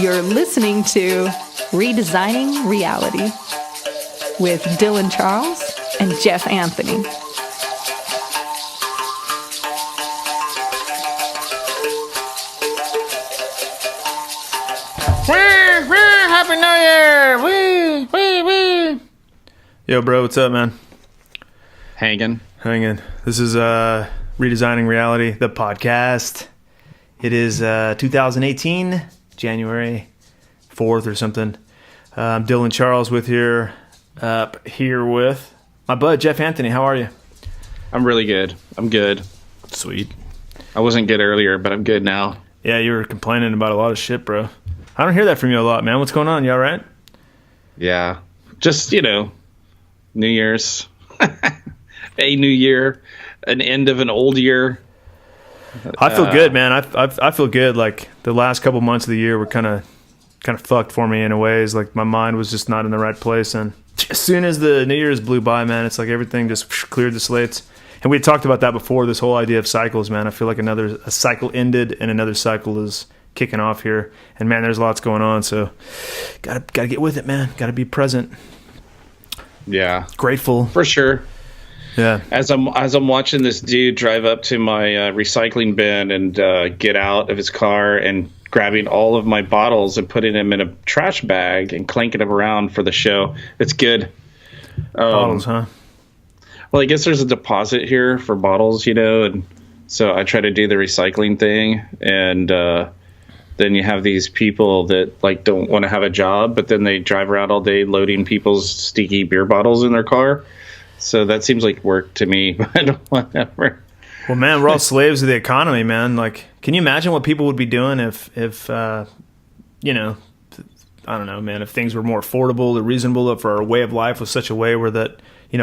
You're listening to Redesigning Reality with Dylan Charles and Jeff Anthony. Happy New Year! Wee, wee, wee. Yo, bro, what's up, man? Hanging. This is Redesigning Reality, the podcast. It is 2018, January 4th or something. I'm Dylan Charles here with my bud, Jeff Anthony. How are you? I'm really good. I'm good. Sweet. I wasn't good earlier, but I'm good now. Yeah, you were complaining about a lot of shit, bro. I don't hear that from you a lot, man. What's going on? You all right? Yeah. Just, New Year's. A new year. An end of an old year. I feel good, man. I feel good. Like the last couple months of the year were kind of fucked for me in a ways. Like my mind was just not in the right place, and as soon as the New Year's blew by, man, it's like everything just cleared the slates. And we had talked about that before. This whole idea of cycles, man. I feel like a cycle ended and another cycle is kicking off here. And man, there's lots going on. So gotta get with it, man. Gotta be present. Yeah, grateful for sure. Yeah. As I'm watching this dude drive up to my recycling bin and get out of his car and grabbing all of my bottles and putting them in a trash bag and clanking them around for the show. It's good. Bottles, huh? Well, I guess there's a deposit here for bottles, and so I try to do the recycling thing, and then you have these people that don't want to have a job, but then they drive around all day loading people's sticky beer bottles in their car. So that seems like work to me, but whatever. Well, man, we're all slaves of the economy, man. Like, can you imagine what people would be doing if I don't know, man, if things were more affordable or reasonable, if our way of life was such a way where that,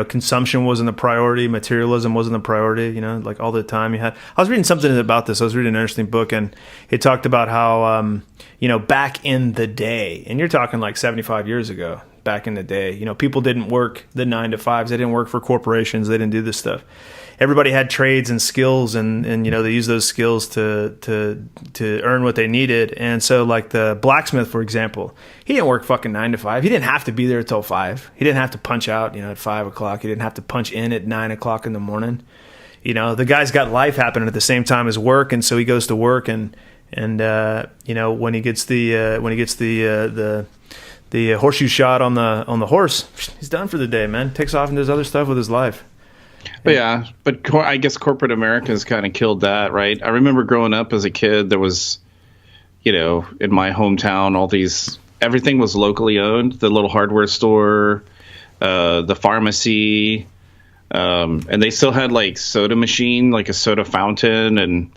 consumption wasn't the priority, materialism wasn't the priority, like all the time you had. I was reading something about this. I was reading an interesting book, and it talked about how, back in the day, and you're talking like 75 years ago, back in the day, people didn't work the 9 to 5s. They didn't work for corporations. They didn't do this stuff. Everybody had trades and skills, and they used those skills to earn what they needed. And so, like the blacksmith, for example, he didn't work fucking 9 to 5. He didn't have to be there till 5. He didn't have to punch out, at 5 o'clock. He didn't have to punch in at 9 o'clock in the morning. The guy's got life happening at the same time as work, and so he goes to work, and when he gets the horseshoe shot on the horse, he's done for the day, man. Takes off and does other stuff with his life. But yeah, I guess corporate America has kind of killed that, right? I remember growing up as a kid, there was, in my hometown, everything was locally owned. The little hardware store, the pharmacy, and they still had soda machine, like a soda fountain, and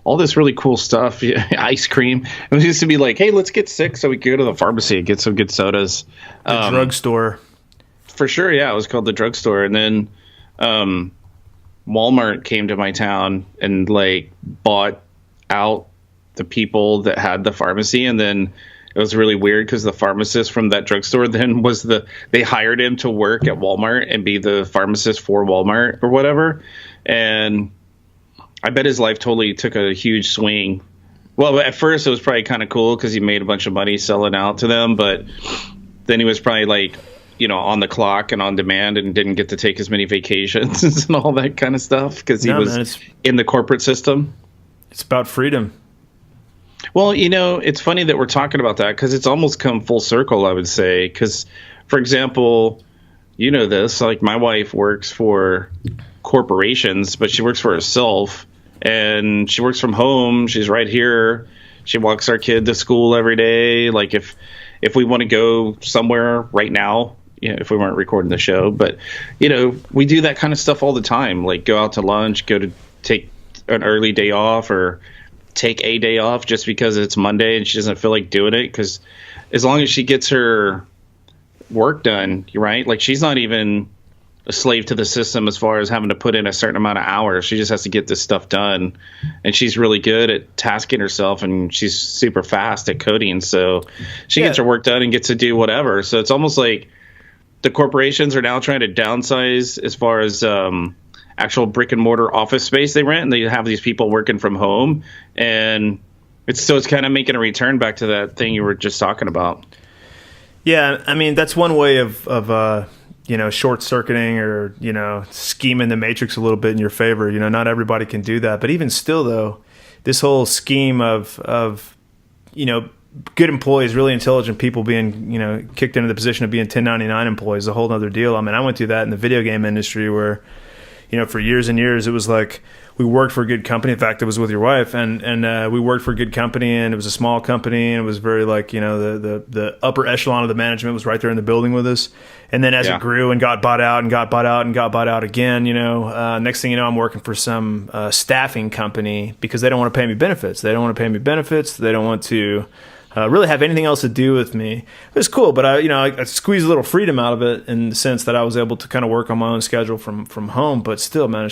all this really cool stuff, ice cream. It used to be like, hey, let's get sick so we can go to the pharmacy and get some good sodas. The drugstore. For sure, yeah, it was called the drugstore. And then Walmart came to my town and bought out the people that had the pharmacy. And then it was really weird because the pharmacist from that drugstore then they hired him to work at Walmart and be the pharmacist for Walmart or whatever. And I bet his life totally took a huge swing. Well, at first it was probably kind of cool because he made a bunch of money selling out to them, but then he was probably on the clock and on demand and didn't get to take as many vacations and all that kind of stuff because he was in the corporate system. It's about freedom. Well, it's funny that we're talking about that because it's almost come full circle, I would say. Because, for example, this, my wife works for corporations, but she works for herself and she works from home. She's right here. She walks our kid to school every day. If we want to go somewhere right now, if we weren't recording the show, but we do that kind of stuff all the time. Go out to lunch, go to take an early day off or take a day off just because it's Monday and she doesn't feel like doing it. Because as long as she gets her work done, right? She's not even a slave to the system as far as having to put in a certain amount of hours. She just has to get this stuff done. And she's really good at tasking herself, and she's super fast at coding. So she gets her work done and gets to do whatever. So it's almost like the corporations are now trying to downsize as far as actual brick and mortar office space they rent. And they have these people working from home. And It's kind of making a return back to that thing you were just talking about. Yeah, I mean, that's one way of short circuiting or, scheming the matrix a little bit in your favor. Not everybody can do that. But even still, though, this whole scheme of good employees, really intelligent people being, kicked into the position of being 1099 employees is a whole other deal. I mean, I went through that in the video game industry where, for years and years, it was like we worked for a good company. In fact, it was with your wife, and we worked for a good company, and it was a small company, and it was very like, the upper echelon of the management was right there in the building with us. And then as it grew and got bought out and got bought out and got bought out again, next thing you know, I'm working for some staffing company because they don't want to pay me benefits. They don't want to really have anything else to do with me. It was cool, but I squeezed a little freedom out of it in the sense that I was able to kind of work on my own schedule from home. But still, man,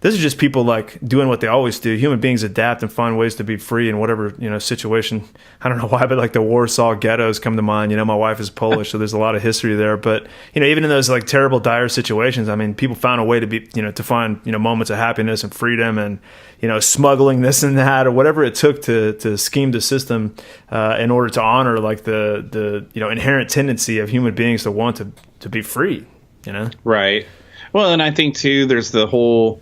this is just people like doing what they always do. Human beings adapt and find ways to be free in whatever, situation. I don't know why, but like the Warsaw ghettos come to mind. My wife is Polish, so there's a lot of history there. But, even in those like terrible, dire situations, I mean, people found a way to be, to find, moments of happiness and freedom and, smuggling this and that or whatever it took to scheme the system in order to honor like the inherent tendency of human beings to want to be free, Right. Well, and I think too, there's the whole,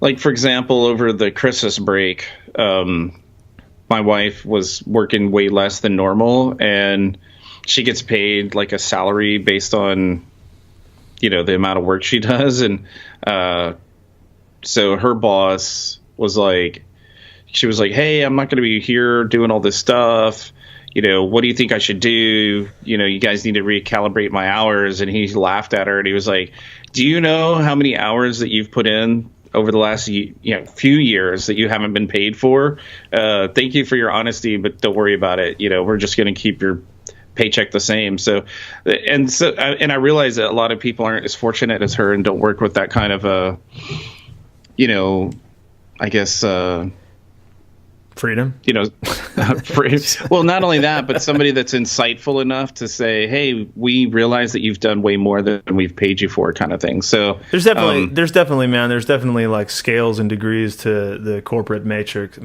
like, for example, over the Christmas break, my wife was working way less than normal, and she gets paid like a salary based on, the amount of work she does. And so her boss was like, hey, I'm not going to be here doing all this stuff. What do you think I should do? You guys need to recalibrate my hours. And he laughed at her, and he was like, do you know how many hours that you've put in over the last few years that you haven't been paid for? Thank you for your honesty, but don't worry about it. We're just going to keep your paycheck the same. And I realize that a lot of people aren't as fortunate as her and don't work with that kind of I guess freedom. Free. Well, not only that, but somebody that's insightful enough to say, hey, we realize that you've done way more than we've paid you for, kind of thing. So there's definitely like scales and degrees to the corporate matrix,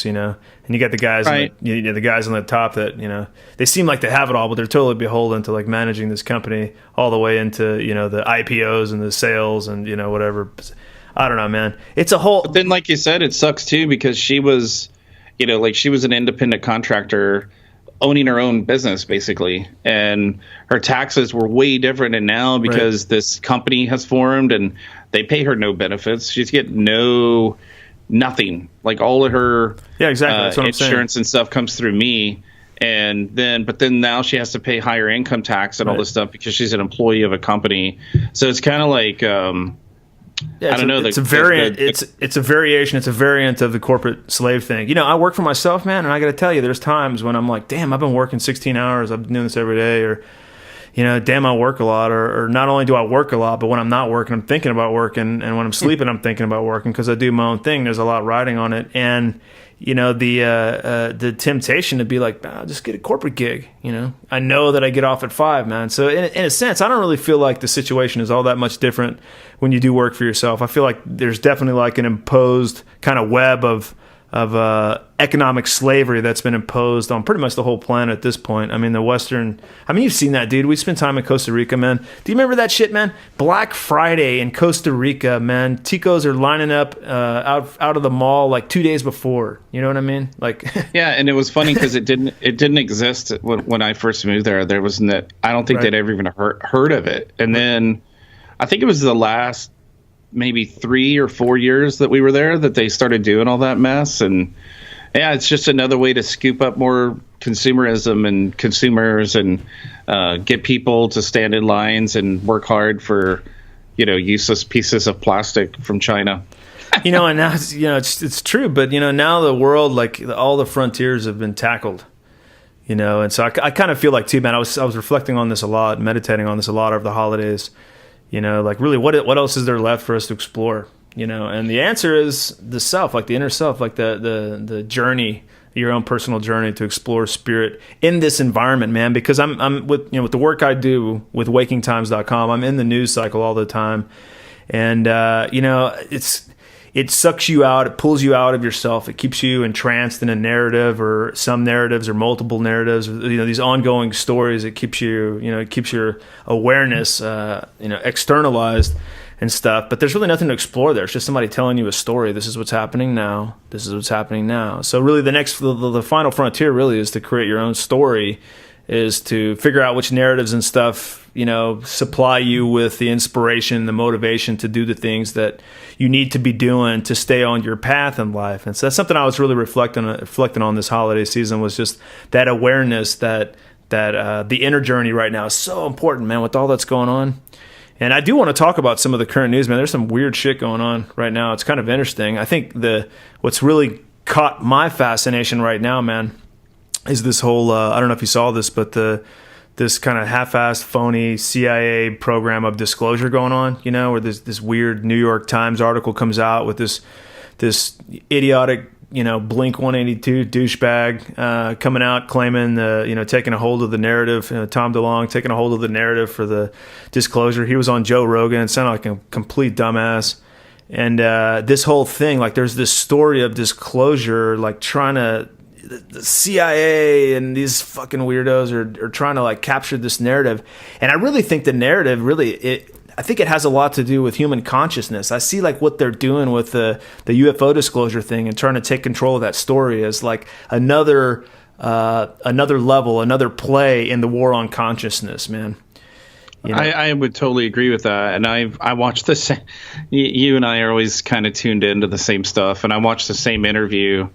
and you got the guys, right. The guys on the top that, they seem like they have it all, but they're totally beholden to like managing this company all the way into, the IPOs and the sales and, whatever. I don't know, man. It's a whole. But then, like you said, it sucks too, because she was, she was an independent contractor owning her own business basically, and her taxes were way different. And now because this company has formed and they pay her no benefits, she's getting nothing. Like all of her That's what insurance and stuff comes through me. But then now she has to pay higher income tax and all this stuff because she's an employee of a company. So it's kind of like, I don't know. It's a variant. It's a variation. It's a variant of the corporate slave thing. I work for myself, man, and I got to tell you, there's times when I'm like, damn, I've been working 16 hours. I've been doing this every day, or damn, I work a lot. Or not only do I work a lot, but when I'm not working, I'm thinking about working, and when I'm sleeping, I'm thinking about working because I do my own thing. There's a lot riding on it, and the temptation to be like, just get a corporate gig. I know that I get off at 5, man. So in a sense, I don't really feel like the situation is all that much different when you do work for yourself. I feel like there's definitely like an imposed kind of web of economic slavery that's been imposed on pretty much the whole planet at this point. I mean, you've seen that, dude. We spent time in Costa Rica, man. Do you remember that shit, man? Black Friday in Costa Rica, man. Ticos are lining up out of the mall like 2 days before. You know what I mean? Like, yeah, and it was funny because it didn't exist when I first moved there. There wasn't that. I don't think they'd ever even heard of it. And then I think it was the last maybe 3 or 4 years that we were there that they started doing all that mess. And yeah, it's just another way to scoop up more consumerism and consumers and get people to stand in lines and work hard for, useless pieces of plastic from China. And now it's true, but now the world, like all the frontiers have been tackled. And so I kind of feel like too, man. I was reflecting on this a lot, meditating on this a lot over the holidays. Like really, what else is there left for us to explore? And the answer is the self, like the inner self, like the journey, your own personal journey to explore spirit in this environment, man. Because I'm with with the work I do with wakingtimes.com, I'm in the news cycle all the time, and it sucks you out, it pulls you out of yourself, it keeps you entranced in a narrative or some narratives or multiple narratives, these ongoing stories. It keeps you, it keeps your awareness, externalized and stuff. But there's really nothing to explore there. It's just somebody telling you a story. This is what's happening now. This is what's happening now. So really the final frontier really is to create your own story, is to figure out which narratives and stuff, supply you with the inspiration, the motivation to do the things that you need to be doing to stay on your path in life. And so that's something I was really reflecting on this holiday season, was just that awareness that the inner journey right now is so important, man, with all that's going on. And I do want to talk about some of the current news, man. There's some weird shit going on right now. It's kind of interesting. I think what's really caught my fascination right now, man, is this whole, I don't know if you saw this, but this kind of half-assed, phony CIA program of disclosure going on, where this weird New York Times article comes out with this idiotic, Blink-182 douchebag coming out claiming taking a hold of the narrative, Tom DeLonge taking a hold of the narrative for the disclosure. He was on Joe Rogan. It sounded like a complete dumbass. And this whole thing, like, there's this story of disclosure, like trying to, the CIA and these fucking weirdos are trying to like capture this narrative. And I really think the narrative I think it has a lot to do with human consciousness. I see like what they're doing with the UFO disclosure thing and trying to take control of that story as like another level, another play in the war on consciousness, man. I would totally agree with that. And I watched this. You and I are always kind of tuned into the same stuff. And I watched the same interview.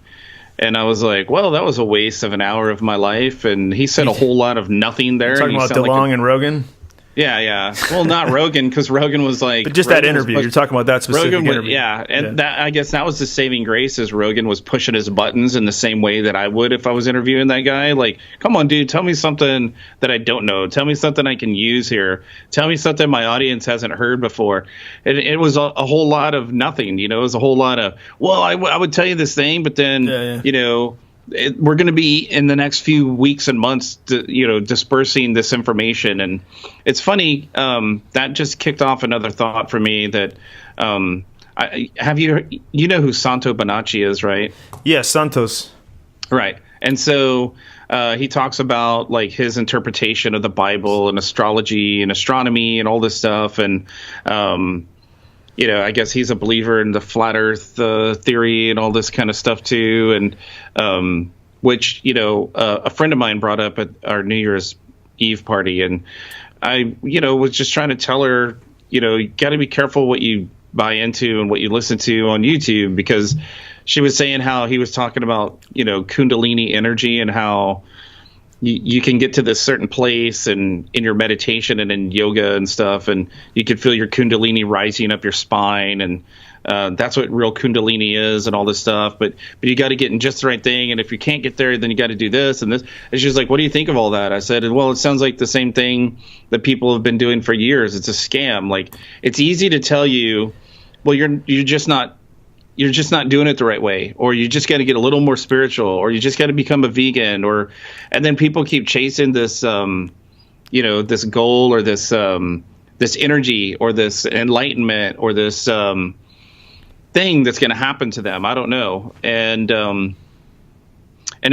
And I was like, well, that was a waste of an hour of my life. And he said a whole lot of nothing there. You're talking about DeLonge and Rogan? Yeah. Well, not Rogan, because Rogan was like... But just Rogan that interview. You're talking about that specific interview. Yeah, and that, I guess that was the saving grace, is Rogan was pushing his buttons in the same way that I would if I was interviewing that guy. Like, come on, dude, tell me something that I don't know. Tell me something I can use here. Tell me something my audience hasn't heard before. And it was a whole lot of nothing. It was a whole lot of, well, I would tell you this thing, but then, we're going to be in the next few weeks and months, dispersing this information. And it's funny, that just kicked off another thought for me that, you know who Santo Bonacci is, right? Yeah, Santos. Right. And so he talks about like his interpretation of the Bible and astrology and astronomy and all this stuff. And, I guess he's a believer in the flat earth theory and all this kind of stuff too. And which, a friend of mine brought up at our New Year's Eve party. And I, was just trying to tell her, you got to be careful what you buy into and what you listen to on YouTube, because she was saying how he was talking about, Kundalini energy and how you can get to this certain place and in your meditation and in yoga and stuff, and you can feel your Kundalini rising up your spine, and that's what real Kundalini is and all this stuff. But you got to get in just the right thing, and if you can't get there, then you got to do this and this. And she's like, "What do you think of all that?" I said, "Well, it sounds like the same thing that people have been doing for years. It's a scam. Like, it's easy to tell you, well, you're just not doing it the right way, or you just got to get a little more spiritual, or you just got to become a vegan, and then people keep chasing this, this goal or this energy or this enlightenment or this thing that's going to happen to them. I don't know. And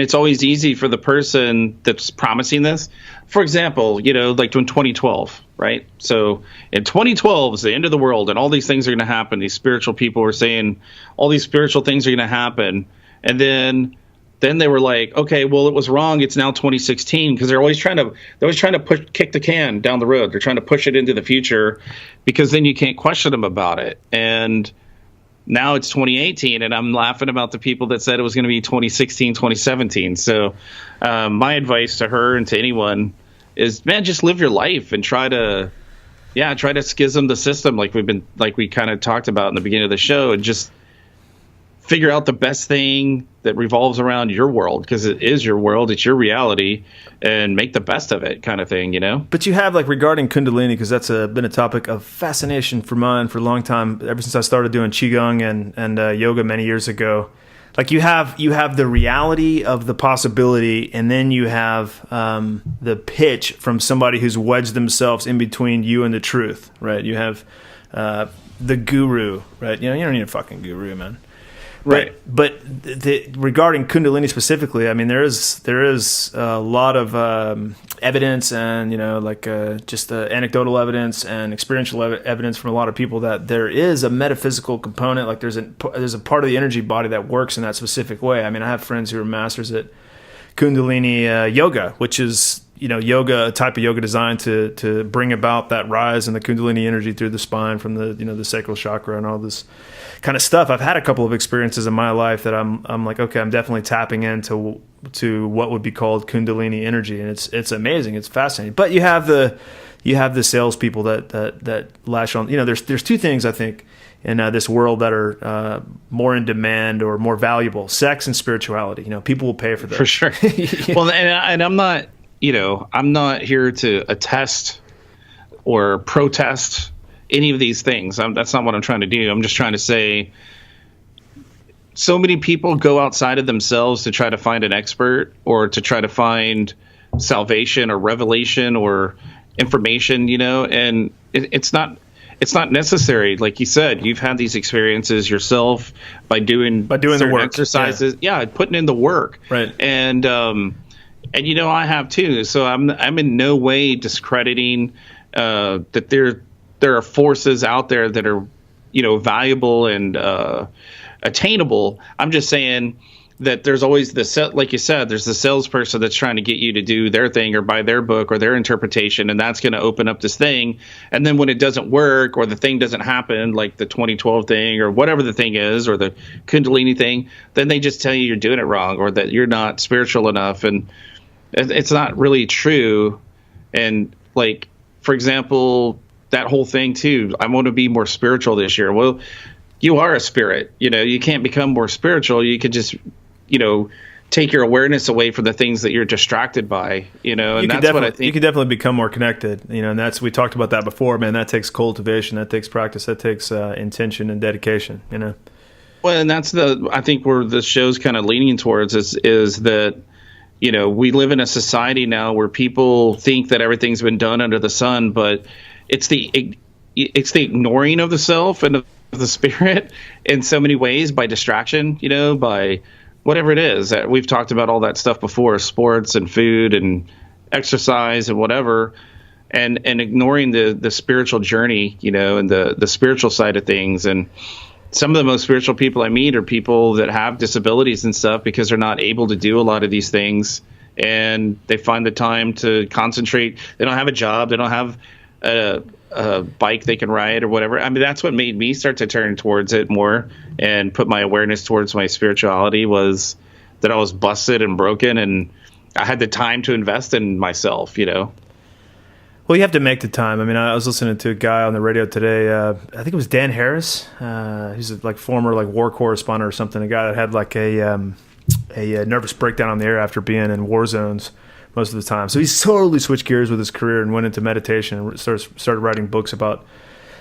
it's always easy for the person that's promising this. For example, like in 2012, right? So in 2012 is the end of the world, and all these things are going to happen. These spiritual people were saying all these spiritual things are going to happen. And then they were like, okay, well, it was wrong. It's now 2016, because they're always trying to kick the can down the road. They're trying to push it into the future, because then you can't question them about it. And now it's 2018, and I'm laughing about the people that said it was going to be 2016, 2017. So my advice to her and to anyone is, man, just live your life and try to schism the system like we kind of talked about in the beginning of the show, and just figure out the best thing that revolves around your world, because it is your world, it's your reality, and make the best of it, kind of thing, But you have, like, regarding Kundalini, because that's been a topic of fascination for mine for a long time, ever since I started doing Qigong and yoga many years ago. Like, you have the reality of the possibility, and then you have the pitch from somebody who's wedged themselves in between you and the truth, right? You have the guru, right? You don't need a fucking guru, man. Right. But regarding Kundalini specifically, I mean, there is a lot of evidence and, just anecdotal evidence and experiential evidence from a lot of people that there is a metaphysical component. Like there's a part of the energy body that works in that specific way. I mean, I have friends who are masters at Kundalini yoga, which is, a type of yoga designed to bring about that rise in the Kundalini energy through the spine from the sacral chakra and all this kind of stuff. I've had a couple of experiences in my life that I'm like, okay, I'm definitely tapping into what would be called Kundalini energy, and it's amazing, it's fascinating. But you have the salespeople that lash on. There's two things I think in this world that are more in demand or more valuable: sex and spirituality. People will pay for those. For sure. Well, and I'm not. I'm not here to attest or protest any of these things. That's not what I'm trying to do. I'm just trying to say so many people go outside of themselves to try to find an expert or to try to find salvation or revelation or information, and it's not necessary. Like you said, you've had these experiences yourself by doing the work, exercises. Yeah, putting in the work. Right. And I have too. So I'm in no way discrediting that there are forces out there that are, valuable and attainable. I'm just saying that there's always like you said, there's the salesperson that's trying to get you to do their thing or buy their book or their interpretation, and that's going to open up this thing. And then when it doesn't work or the thing doesn't happen, like the 2012 thing or whatever the thing is, or the Kundalini thing, then they just tell you you're doing it wrong or that you're not spiritual enough. And it's not really true. And like, for example, that whole thing too, I want to be more spiritual this year. Well, you are a spirit, you can't become more spiritual. You could just, take your awareness away from the things that you're distracted by, and that's what I think. You can definitely become more connected, and we talked about that before, man. That takes cultivation, that takes practice, that takes intention and dedication, Well, and that's I think where the show's kind of leaning towards is that, we live in a society now where people think that everything's been done under the sun, but it's the ignoring of the self and of the spirit in so many ways by distraction, by whatever it is. We've talked about all that stuff before, sports and food and exercise and whatever, and ignoring the spiritual journey, and the spiritual side of things. And some of the most spiritual people I meet are people that have disabilities and stuff because they're not able to do a lot of these things, and they find the time to concentrate. They don't have a job. They don't have a bike they can ride or whatever. I mean, that's what made me start to turn towards it more and put my awareness towards my spirituality, was that I was busted and broken and I had the time to invest in myself, Well, you have to make the time. I mean, I was listening to a guy on the radio today. I think it was Dan Harris. He's a former war correspondent or something. A guy that had a nervous breakdown on the air after being in war zones most of the time. So he's totally switched gears with his career and went into meditation and started writing books about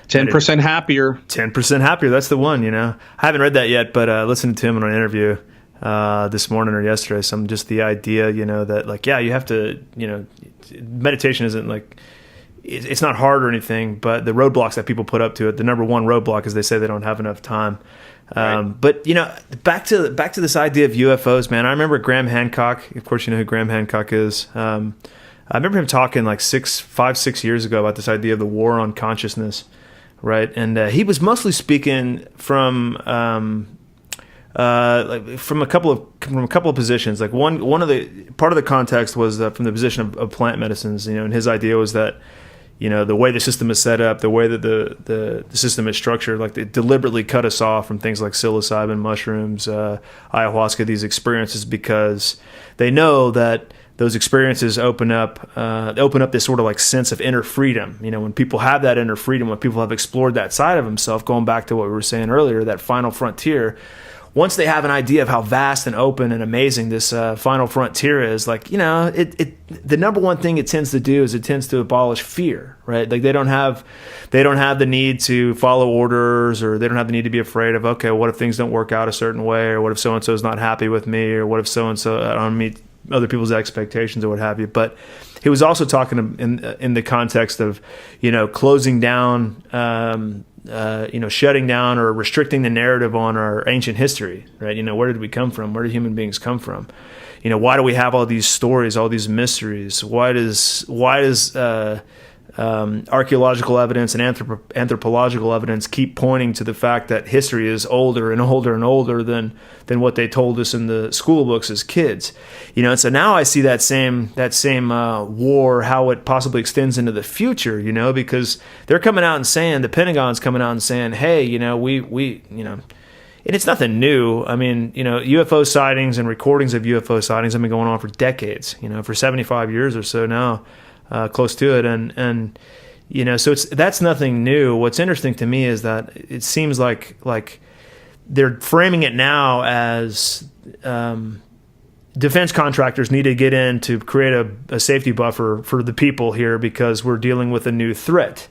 10% happier. 10% happier. That's the one. I haven't read that yet, but listened to him in an interview this morning or yesterday. Just the idea, that you have to, meditation isn't it's not hard or anything, but the roadblocks that people put up to it, the number one roadblock is they say they don't have enough time. Right. But back to this idea of UFOs, man. I remember Graham Hancock. Of course, you know who Graham Hancock is. I remember him talking 6 years ago about this idea of the war on consciousness, right? And he was mostly speaking from a couple of positions. Like one of the part of the context was from the position of plant medicines. And his idea was that, the way the system is set up, the way that the system is structured, they deliberately cut us off from things like psilocybin, mushrooms, ayahuasca, these experiences, because they know that those experiences open up this sort of sense of inner freedom. When people have that inner freedom, when people have explored that side of themselves, going back to what we were saying earlier, that final frontier, once they have an idea of how vast and open and amazing this final frontier is, the number one thing it tends to do is it tends to abolish fear, right? They don't have the need to follow orders, or they don't have the need to be afraid of, okay, what if things don't work out a certain way, or what if so-and-so is not happy with me, or what if so-and-so, I don't meet other people's expectations or what have you. But he was also talking in the context of, closing down shutting down or restricting the narrative on our ancient history, right? Where did we come from? Where did human beings come from? Why do we have all these stories, all these mysteries? Why does archaeological evidence and anthropological evidence keep pointing to the fact that history is older and older and older than what they told us in the school books as kids? And so now I see that same war, how it possibly extends into the future, because they're coming out and saying, the Pentagon's coming out and saying, hey, we and it's nothing new. I mean, UFO sightings and recordings of UFO sightings have been going on for decades, for 75 years or so now. Close to it, and so that's nothing new. What's interesting to me is that it seems like they're framing it now as defense contractors need to get in to create a safety buffer for the people here because we're dealing with a new threat,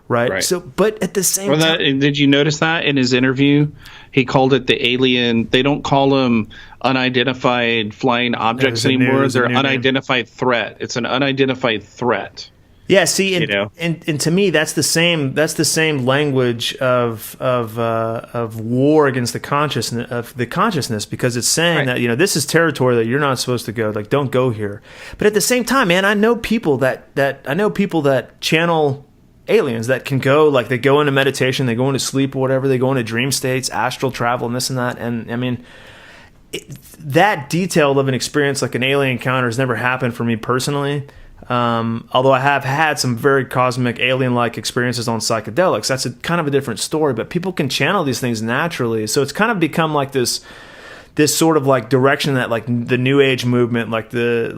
right? So, but at the same time, did you notice that in his interview? He called it the alien. They don't call them unidentified flying objects anymore. They're unidentified threat. It's an unidentified threat. Yeah. See, and to me, that's the same language of war against the consciousness, because it's saying that this is territory that you're not supposed to go. Like, don't go here. But at the same time, man, I know people that channel aliens that can go, like, they go into meditation, they go into sleep or whatever, they go into dream states, astral travel, and this and that. And I mean, that detailed of an experience like an alien encounter has never happened for me personally. Although I have had some very cosmic alien-like experiences on psychedelics. That's kind of a different story, but people can channel these things naturally. So it's kind of become like this sort of like direction that like the New Age movement, like the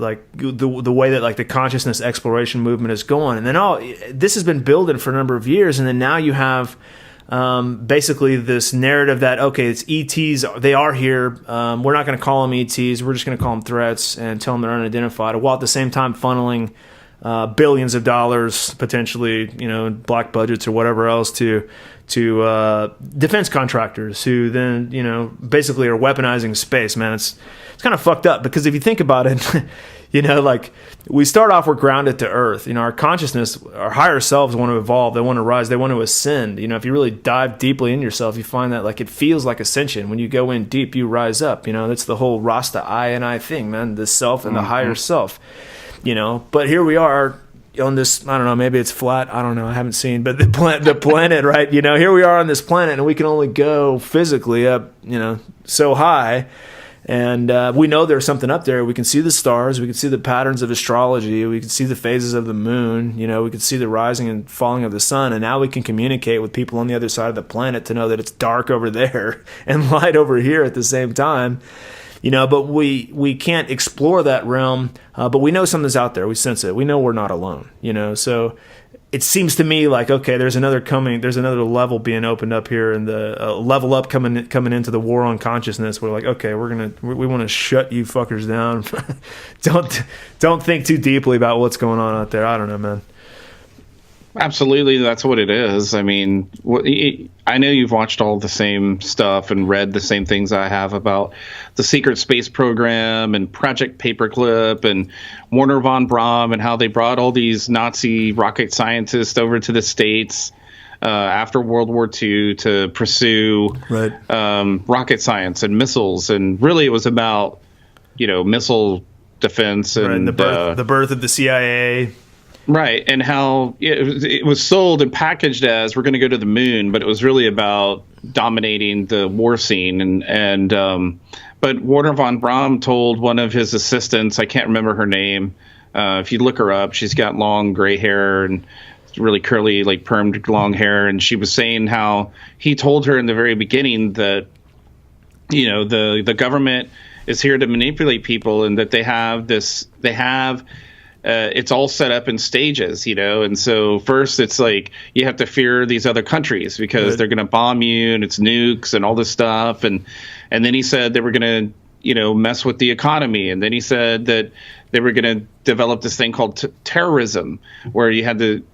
way that like the consciousness exploration movement is going. And then this has been building for a number of years, and then now you have basically this narrative that, okay, it's ETs, they are here. We're not going to call them ETs. We're just going to call them threats and tell them they're unidentified, while at the same time funneling billions of dollars, potentially, black budgets or whatever else to defense contractors who then, basically are weaponizing space, man. It's kind of fucked up, because if you think about it, like, we start off, we're grounded to earth. Our consciousness, our higher selves want to evolve. They want to rise. They want to ascend. If you really dive deeply in yourself, you find that, like, it feels like ascension. When you go in deep, you rise up. That's the whole Rasta I and I thing, man, the self and the higher self, but here we are on this, I don't know, maybe it's flat, I don't know, I haven't seen, but the planet, right? Here we are on this planet, and we can only go physically up, so high. And we know there's something up there. We can see the stars. We can see the patterns of astrology. We can see the phases of the moon. We can see the rising and falling of the sun. And now we can communicate with people on the other side of the planet to know that it's dark over there and light over here at the same time. But we can't explore that realm. But we know something's out there. We sense it. We know we're not alone. So it seems to me like, okay, there's another level being opened up here, and the level up coming into the war on consciousness. We're like, okay, we want to shut you fuckers down. don't think too deeply about what's going on out there. I don't know, man. Absolutely, that's what it is. I mean, I know you've watched all the same stuff and read the same things I have about the secret space program and Project Paperclip and Wernher von Braun, and how they brought all these Nazi rocket scientists over to the States after World War II to pursue rocket science and missiles. And really, it was about, missile defense and the birth of the CIA. Right, and how it was sold and packaged as, we're going to go to the moon, but it was really about dominating the war scene. But Wernher von Braun told one of his assistants, I can't remember her name, if you look her up, she's got long gray hair and really curly, like permed long hair, and she was saying how he told her in the very beginning that, the government is here to manipulate people, and that they have it's all set up in stages, and so first it's like you have to fear these other countries because they're going to bomb you, and it's nukes and all this stuff, and then he said they were going to mess with the economy, and then he said that they were going to develop this thing called terrorism, where you had to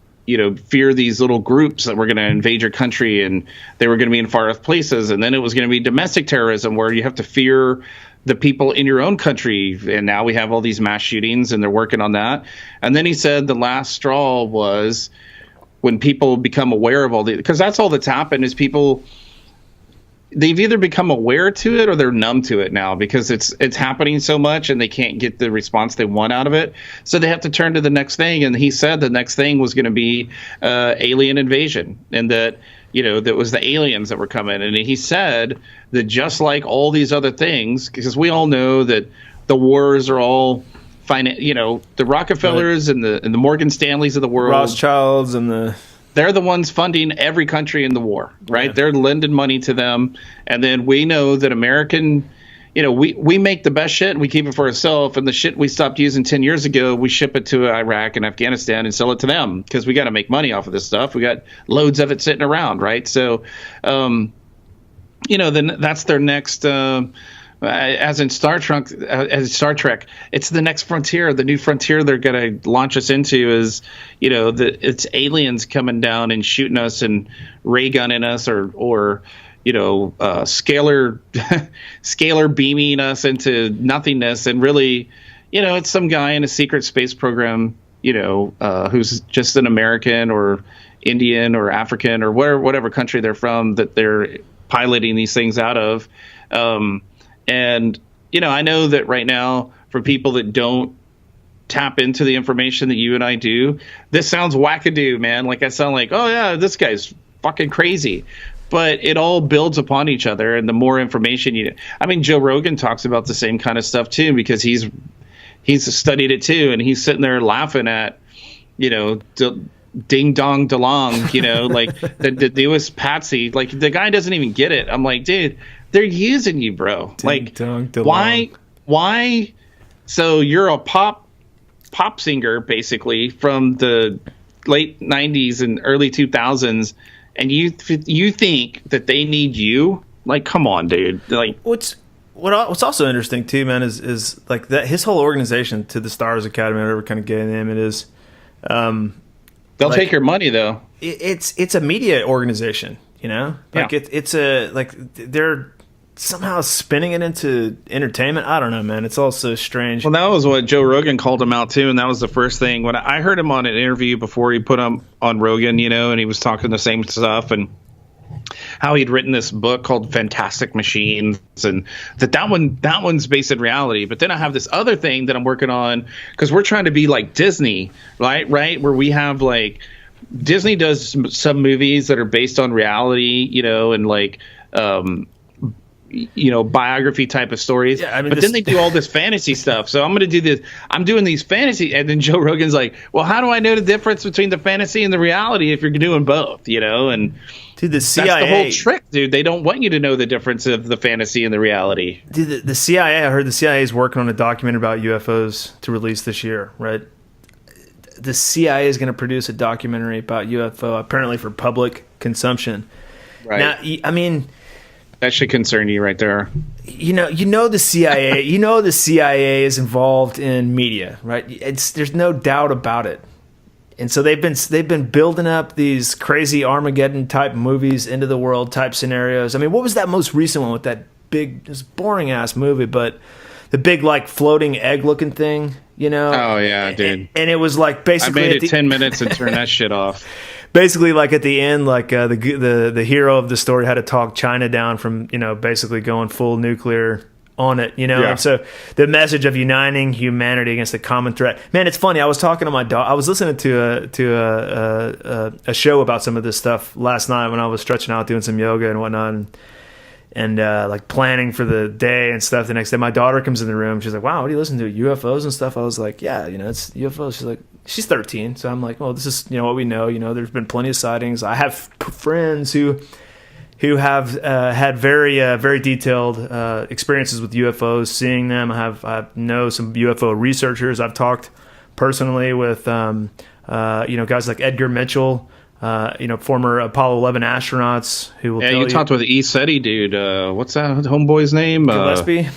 fear these little groups that were going to invade your country, and they were going to be in far off places, and then it was going to be domestic terrorism, where you have to fear the people in your own country. And now we have all these mass shootings, and they're working on that. And then he said the last straw was, when people become aware of all the, because that's all that's happened is they've either become aware to it or they're numb to it now because it's happening so much and they can't get the response they want out of it. So they have to turn to the next thing. And he said the next thing was going to be alien invasion, and that, that was the aliens that were coming. And he said that just like all these other things, because we all know that the wars are all the Rockefellers and the Morgan Stanleys of the world, Rothschilds and they're the ones funding every country in the war, right? Yeah. They're lending money to them. And then we know that American, we make the best shit and we keep it for ourselves. And the shit we stopped using 10 years ago, we ship it to Iraq and Afghanistan and sell it to them because we got to make money off of this stuff. We got loads of it sitting around, right? So, then that's their next, as in Star Trek, it's the next frontier. The new frontier they're going to launch us into is, it's aliens coming down and shooting us and ray gunning us or scalar beaming us into nothingness. And really, it's some guy in a secret space program, who's just an American or Indian or African or whatever country they're from that they're piloting these things out of. And, I know that right now for people that don't tap into the information that you and I do, this sounds wackadoo, man. Like I sound like, oh yeah, this guy's fucking crazy, but it all builds upon each other. And the more information Joe Rogan talks about the same kind of stuff too, because he's studied it too. And he's sitting there laughing at, ding dong delong, like the newest patsy, like the guy doesn't even get it. I'm like, dude, they're using you, bro. Like, why? So you're a pop singer, basically, from the late 90s and early 2000s, and you think that they need you? Like, come on, dude. Like, what's also interesting too, man, is like that his whole organization, To the Stars Academy, whatever kind of gay name it is. They'll take your money though. It's a media organization, like yeah. They're somehow spinning it into entertainment. I don't know, man. It's all so strange. Well, that was what Joe Rogan called him out too, and that was the first thing when I heard him on an interview before he put him on Rogan, and he was talking the same stuff and how he'd written this book called Fantastic Machines, and that one's based in reality. But then I have this other thing that I'm working on because we're trying to be like Disney, right? Where we have like Disney does some movies that are based on reality, and like biography type of stories. Yeah, but then they do all this fantasy stuff. So I'm going to do this. I'm doing these fantasy, and then Joe Rogan's like, "Well, how do I know the difference between the fantasy and the reality if you're doing both?" And dude, the CIA, that's the whole trick, dude. They don't want you to know the difference of the fantasy and the reality. Dude, the CIA. I heard the CIA is working on a documentary about UFOs to release this year, right? The CIA is going to produce a documentary about UFO, apparently for public consumption. Right. Now, that should concern you right there. The CIA. The CIA is involved in media, right? There's no doubt about it. And so they've been building up these crazy Armageddon type movies, into the world type scenarios. What was that most recent one with that big, just boring ass movie, but the big like floating egg looking thing, Oh yeah, dude. And it was like basically I made it 10 minutes and turned that shit off. Basically, like at the end, like the hero of the story had to talk China down from basically going full nuclear on it, Yeah. And so the message of uniting humanity against a common threat. Man, it's funny. I was talking to my dog. I was listening to a show about some of this stuff last night when I was stretching out, doing some yoga and whatnot, and like planning for the day and stuff. The next day, my daughter comes in the room. She's like, "Wow, what do you listen to? UFOs and stuff?" I was like, "Yeah, it's UFOs." She's like, she's 13, so I'm like, "Well, this is what we know. There's been plenty of sightings." I have friends who have had very detailed experiences with UFOs, seeing them. I know some UFO researchers. I've talked personally with guys like Edgar Mitchell, former Apollo 11 astronauts who will tell you. Talked with the ESETI dude. What's that homeboy's name? Gillespie.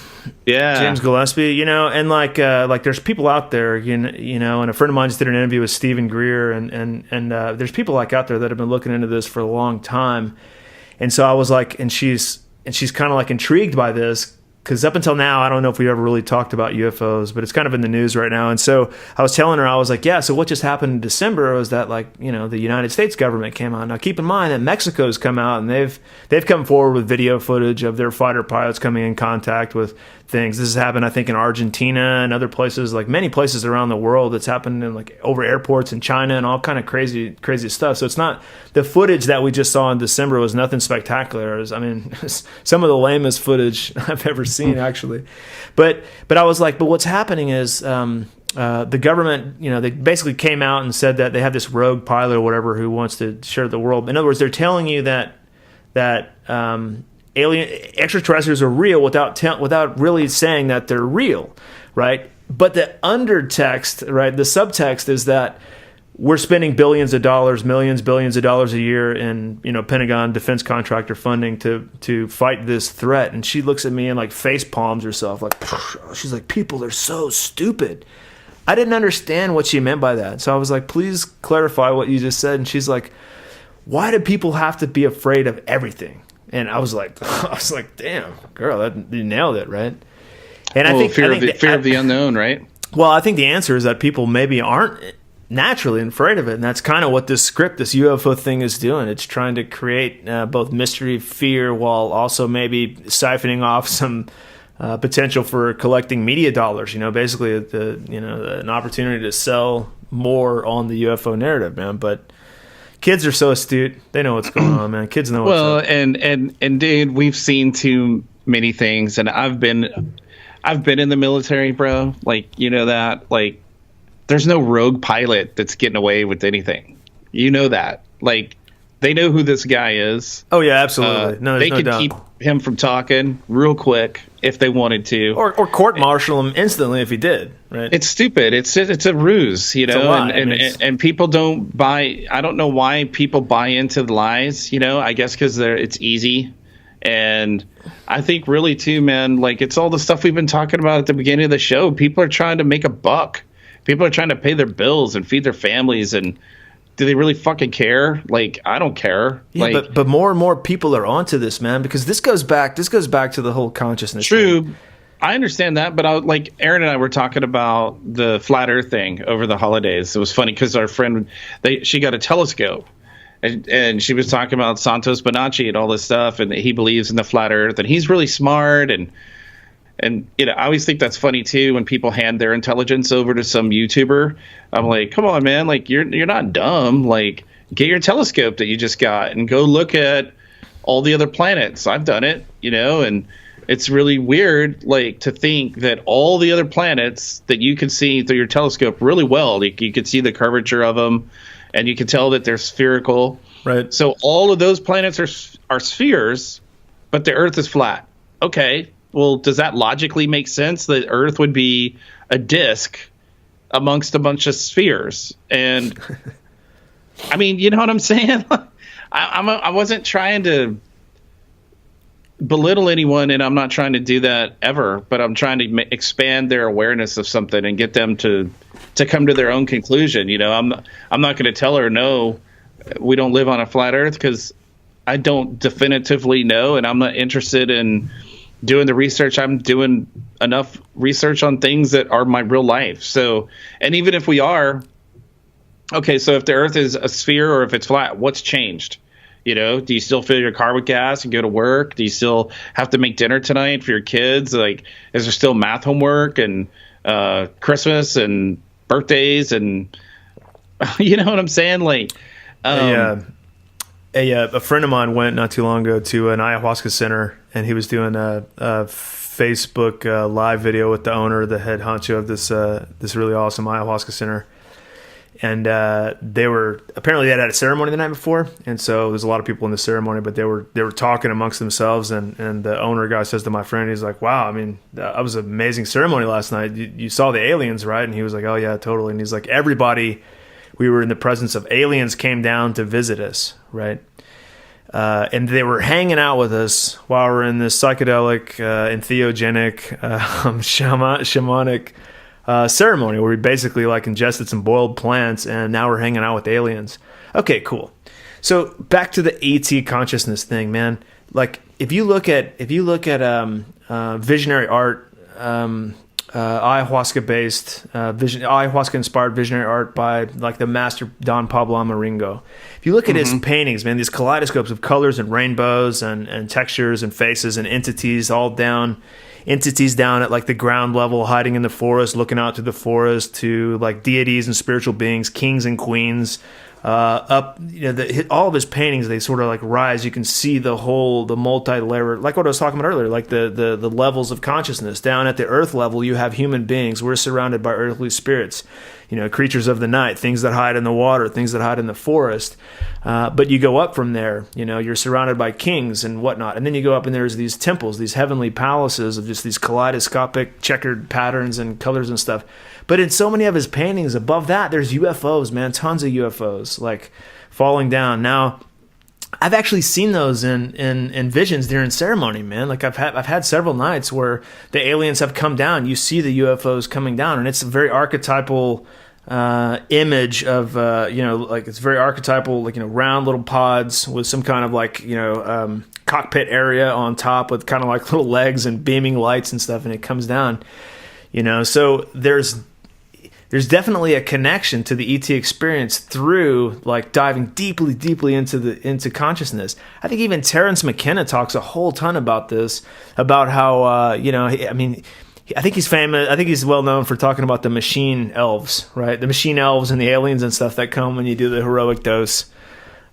Yeah, James Gillespie. And like there's people out there, and a friend of mine just did an interview with Stephen Greer, and there's people like out there that have been looking into this for a long time. And so I was like, and she's kind of like intrigued by this because up until now, I don't know if we ever really talked about UFOs, but it's kind of in the news right now. And so I was telling her, I was like, yeah, so what just happened in December was that, like, you know, the United States government came out. Now, keep in mind that Mexico's come out and they've come forward with video footage of their fighter pilots coming in contact with things. This has happened, I think, in Argentina and other places, like many places around the world. It's happened in like over airports in China and all kind of crazy stuff. So it's not, the footage that we just saw in December was nothing spectacular. I mean, some of the lamest footage I've ever seen, actually. But I was like, but what's happening is the government, you know, they basically came out and said that they have this rogue pilot or whatever who wants to share the world. In other words, they're telling you that alien extraterrestrials are real without really saying that they're real, right? But the undertext, right, the subtext is that we're spending billions of dollars, billions of dollars a year in, you know, Pentagon defense contractor funding to fight this threat. And she looks at me and like face palms herself, like, she's like, people are so stupid. I didn't understand what she meant by that. So I was like, please clarify what you just said. And she's like, why do people have to be afraid of everything? And I was like, damn, girl, you nailed it, right? And I think fear of the unknown, right? Well, I think the answer is that people maybe aren't naturally afraid of it, and that's kind of what this UFO thing is doing. It's trying to create both mystery, fear, while also maybe siphoning off some potential for collecting media dollars. You know, basically an opportunity to sell more on the UFO narrative, man. But kids are so astute; they know what's going on, man. Kids know what's up. and dude, we've seen too many things, and I've been in the military, bro. Like, you know that, like, there's no rogue pilot that's getting away with anything. You know that. Like, they know who this guy is. Oh yeah, absolutely. They could keep him from talking real quick if they wanted to, or court-martial him instantly if he did. Right? It's stupid. It's a ruse, you know. And people don't buy. I don't know why people buy into the lies. You know, I guess because it's easy. And I think really too, man, like, it's all the stuff we've been talking about at the beginning of the show. People are trying to make a buck. People are trying to pay their bills and feed their families, and do they really fucking care? Like, I don't care. Yeah, like, but more and more people are onto this, man, because this goes back to the whole consciousness. True. thing. I understand that, but like Aaron and I were talking about the flat Earth thing over the holidays. It was funny because our friend, she got a telescope, and she was talking about Santos Bonacci and all this stuff, and he believes in the flat Earth, and he's really smart, and you know, I always think that's funny too when people hand their intelligence over to some YouTuber. I'm like, come on, man, like, you're not dumb. Like, get your telescope that you just got and go look at all the other planets. I've done it, you know, and it's really weird, like, to think that all the other planets that you can see through your telescope really well, you can see the curvature of them, and you can tell that they're spherical. Right. So all of those planets are spheres, but the Earth is flat. Okay. Well, does that logically make sense that Earth would be a disk amongst a bunch of spheres? And I mean, you know what I'm saying? I wasn't trying to belittle anyone, and I'm not trying to do that ever, but I'm trying to expand their awareness of something and get them to come to their own conclusion. You know, I'm not going to tell her, no, we don't live on a flat Earth, because I don't definitively know, and I'm not interested in doing the research. I'm doing enough research on things that are my real life. So, and even if we are, okay, so if the Earth is a sphere or if it's flat, what's changed? You know, do you still fill your car with gas and go to work? Do you still have to make dinner tonight for your kids? Like, is there still math homework and Christmas and birthdays and you know what I'm saying? Like, a friend of mine went not too long ago to an ayahuasca center, and he was doing a Facebook live video with the owner, the head honcho of this really awesome ayahuasca center. And they had a ceremony the night before, and so there's a lot of people in the ceremony, but they were talking amongst themselves, and the owner guy says to my friend, he's like, wow, I mean, that was an amazing ceremony last night. You saw the aliens, right? And he was like, oh yeah, totally. And he's like, we were in the presence of aliens, came down to visit us, right? And they were hanging out with us while we're in this psychedelic, entheogenic, shamanic ceremony where we basically like ingested some boiled plants, and now we're hanging out with aliens. Okay, cool. So back to the ET consciousness thing, man. Like, if you look at visionary art, ayahuasca-based, ayahuasca-inspired visionary art by like the master Don Pablo Amaringo. If you look at his paintings, man, these kaleidoscopes of colors and rainbows and textures and faces and entities down at like the ground level, hiding in the forest, looking out to the forest, to like deities and spiritual beings, kings and queens, up, all of his paintings, they sort of like rise. You can see the multi-layer, like what I was talking about earlier, like the levels of consciousness. Down at the earth level, you have human beings. We're surrounded by earthly spirits, creatures of the night, things that hide in the water, things that hide in the forest. But you go up from there, you're surrounded by kings and whatnot. And then you go up and there's these temples, these heavenly palaces of just these kaleidoscopic checkered patterns and colors and stuff. But in so many of his paintings above that, there's UFOs, man, tons of UFOs, like falling down. Now, I've actually seen those in visions during ceremony, man. Like I've had several nights where the aliens have come down. You see the UFOs coming down, and it's a very archetypal image of like it's very archetypal, like round little pods with some kind of like cockpit area on top with kind of like little legs and beaming lights and stuff, and it comes down. So there's definitely a connection to the ET experience through like diving deeply into consciousness. I think even Terence McKenna talks a whole ton about this, about how I think he's famous. I think he's well known for talking about the machine elves, right? The machine elves and the aliens and stuff that come when you do the heroic dose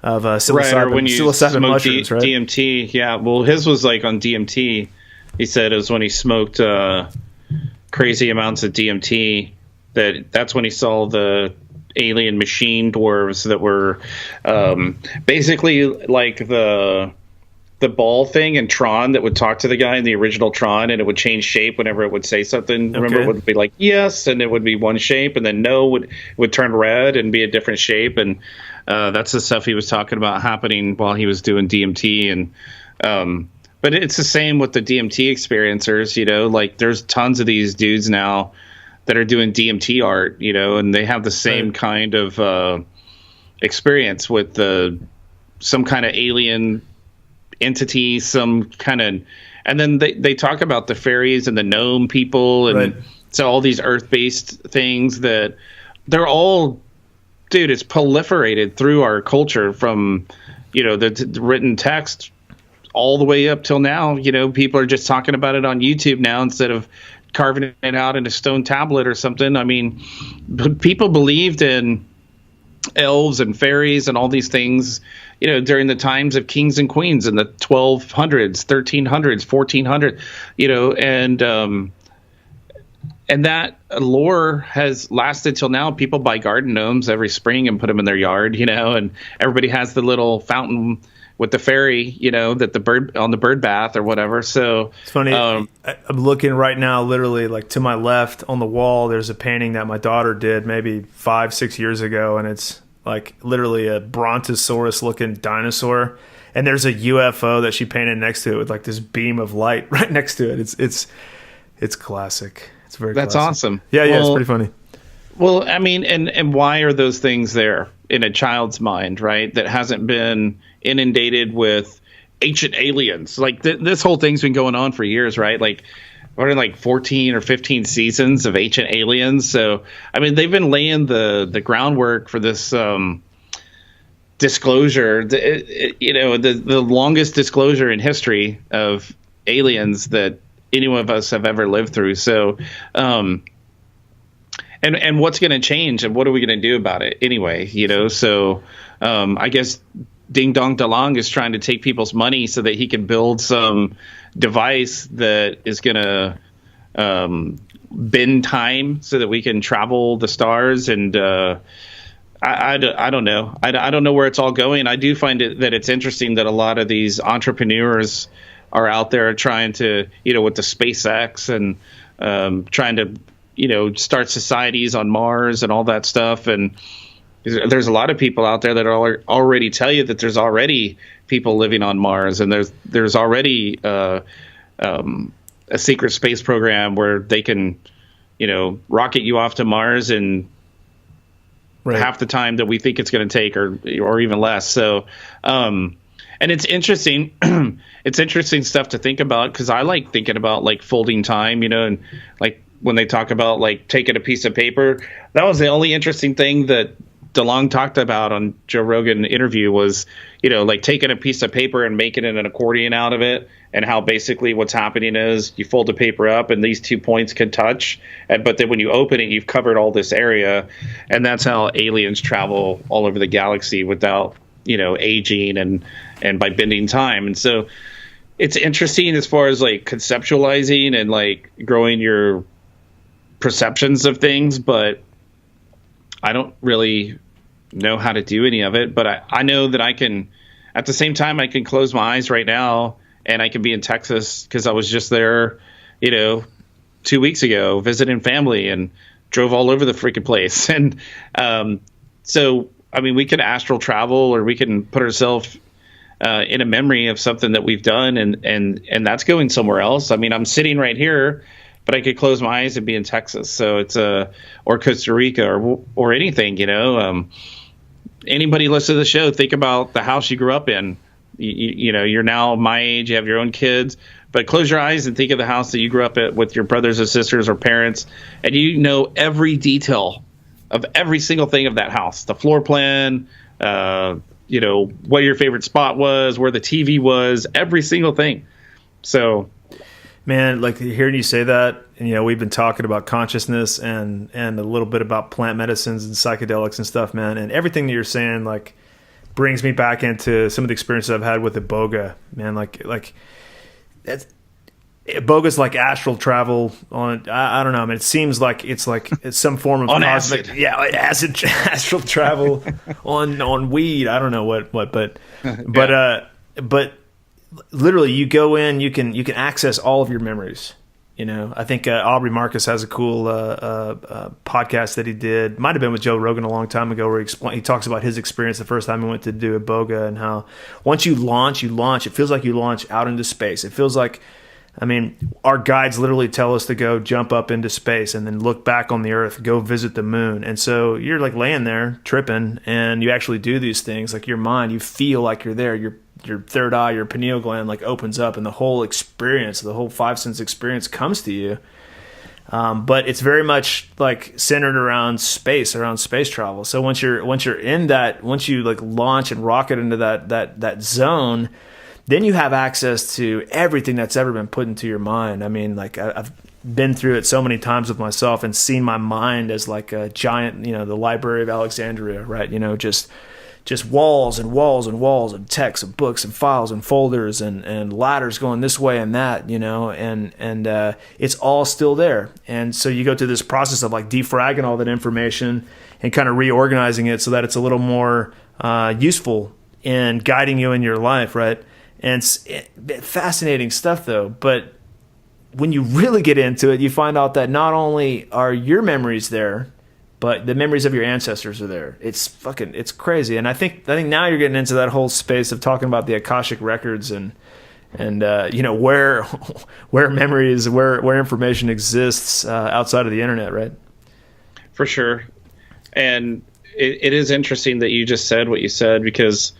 of psilocybin, right, or when you psilocybin smoke mushrooms, right? DMT. Yeah, well, his was like on DMT. He said it was when he smoked crazy amounts of DMT. That's when he saw the alien machine dwarves that were basically like the ball thing in Tron that would talk to the guy in the original Tron, and it would change shape whenever it would say something. Okay. Remember, it would be like yes, and it would be one shape, and then no would turn red and be a different shape, and that's the stuff he was talking about happening while he was doing DMT. And but it's the same with the DMT experiencers. Like there's tons of these dudes now that are doing DMT art, and they have the same kind of experience with some kind of alien entity, some kind of, and then they talk about the fairies and the gnome people, and so all these earth-based things that they're all, dude, it's proliferated through our culture from, the written text all the way up till now. People are just talking about it on YouTube now instead of carving it out in a stone tablet or something. I mean, people believed in elves and fairies and all these things, during the times of kings and queens in the 1200s, 1300s, 1400s, and that lore has lasted till now. People buy garden gnomes every spring and put them in their yard, and everybody has the little fountain with the fairy, that the bird on the bird bath or whatever. So it's funny. I'm looking right now, literally like to my left on the wall, there's a painting that my daughter did maybe 5-6 years ago. And it's like literally a brontosaurus looking dinosaur. And there's a UFO that she painted next to it with like this beam of light right next to it. It's classic. It's very That's classic. Awesome. Yeah. It's pretty funny. Well, I mean, and why are those things there in a child's mind, right? That hasn't been inundated with ancient aliens. Like this whole thing's been going on for years, right? Like we're in like 14 or 15 seasons of Ancient Aliens. So, I mean, they've been laying the groundwork for this disclosure, the longest disclosure in history of aliens that any of us have ever lived through. So, and what's going to change and what are we going to do about it anyway, So I guess Ding Dong DeLong is trying to take people's money so that he can build some device that is going to bend time so that we can travel the stars. And I don't know. I don't know where it's all going. I do find that it's interesting that a lot of these entrepreneurs are out there trying to, with the SpaceX and trying to, start societies on Mars and all that stuff. And there's a lot of people out there that are already tell you that there's already people living on Mars, and there's already a secret space program where they can, rocket you off to Mars in half the time that we think it's going to take, or even less. So, and And it's interesting. It's interesting stuff to think about, because I like thinking about like folding time, and like when they talk about like taking a piece of paper. That was the only interesting thing that DeLong talked about on Joe Rogan interview was, like taking a piece of paper and making an accordion out of it, and how basically what's happening is you fold the paper up and these 2 points can touch, but then when you open it, you've covered all this area, and that's how aliens travel all over the galaxy without, aging and by bending time. And so it's interesting as far as like conceptualizing and like growing your perceptions of things, but I don't really know how to do any of it. But I know that I can, at the same time, I can close my eyes right now and I can be in Texas, because I was just there, 2 weeks ago visiting family and drove all over the freaking place. And so, I mean, we can astral travel, or we can put ourselves in a memory of something that we've done, and that's going somewhere else. I mean, I'm sitting right here, but I could close my eyes and be in Texas. So it's or Costa Rica or anything, Anybody listen to the show, think about the house you grew up in. You're now my age, you have your own kids, but close your eyes and think of the house that you grew up at with your brothers or sisters or parents, and you know every detail of every single thing of that house, the floor plan, what your favorite spot was, where the TV was, every single thing. So, man, like hearing you say that, and we've been talking about consciousness and a little bit about plant medicines and psychedelics and stuff, man, and everything that you're saying like brings me back into some of the experiences I've had with Iboga, man. Like that's Iboga's like astral travel on. I don't know. I mean, it seems like it's some form of on cosmic, acid. Yeah, acid astral travel on weed. I don't know what, but literally, you go in, you can access all of your memories. I think Aubrey Marcus has a cool podcast that he did. Might have been with Joe Rogan a long time ago, where he talks about his experience the first time he went to do Iboga, and how once you launch. It feels like you launch out into space. It feels like, I mean, our guides literally tell us to go jump up into space and then look back on the Earth, go visit the moon. And so you're like laying there tripping, and you actually do these things. Like your mind, you feel like you're there. Your third eye, your pineal gland like opens up, and the whole experience, the whole five sense experience comes to you. But it's very much like centered around space travel. So once you're in that, once you like launch and rocket into that zone, then you have access to everything that's ever been put into your mind. I mean, like I've been through it so many times with myself and seen my mind as like a giant, the Library of Alexandria, right? Just walls and walls and walls and texts and books and files and folders and ladders going this way and that, and it's all still there. And so you go through this process of like defragging all that information and kind of reorganizing it so that it's a little more useful in guiding you in your life, right? And it's fascinating stuff, though. But when you really get into it, you find out that not only are your memories there, but the memories of your ancestors are there. It's crazy. And I think now you're getting into that whole space of talking about the Akashic records and where memories, where information exists outside of the internet, right? For sure. And it is interesting that you just said what you said, because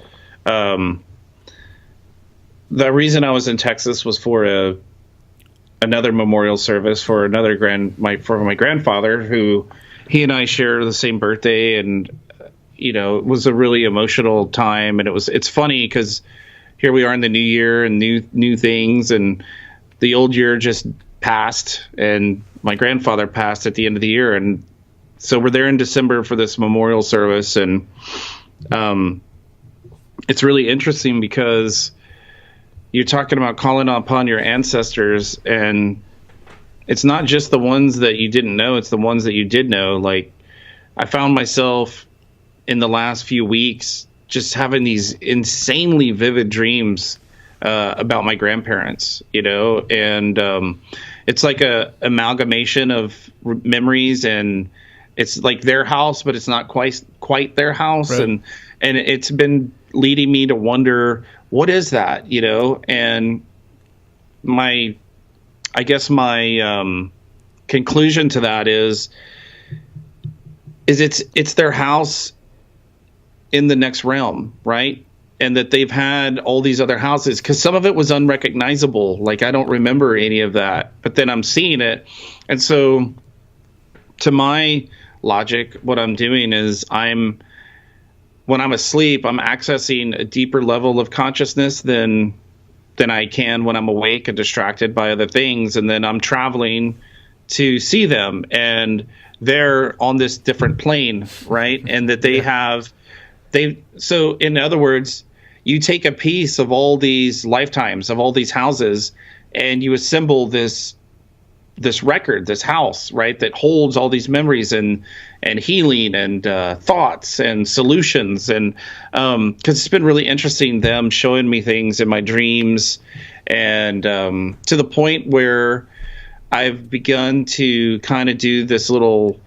the reason I was in Texas was for another memorial service for my grandfather, who he and I share the same birthday, and it was a really emotional time. And it's funny because here we are in the new year and new things, and the old year just passed, and my grandfather passed at the end of the year, and so we're there in December for this memorial service, and it's really interesting because you're talking about calling upon your ancestors, and it's not just the ones that you didn't know, it's the ones that you did know. Like, I found myself in the last few weeks just having these insanely vivid dreams about my grandparents, and it's like a amalgamation of memories, and it's like their house, but it's not quite their house. Right. And it's been leading me to wonder, what is that, and my conclusion to that is it's their house in the next realm, right? and that they've had all these other houses, because some of it was unrecognizable. Like, I don't remember any of that, but then I'm seeing it. And so to my logic, what I'm doing is when I'm asleep, I'm accessing a deeper level of consciousness than I can when I'm awake and distracted by other things. And then I'm traveling to see them, and they're on this different plane, right? And that so in other words, you take a piece of all these lifetimes of all these houses, and you assemble this record, this house, right, that holds all these memories and healing and thoughts and solutions. And because it's been really interesting, them showing me things in my dreams, and to the point where I've begun to kind of do this little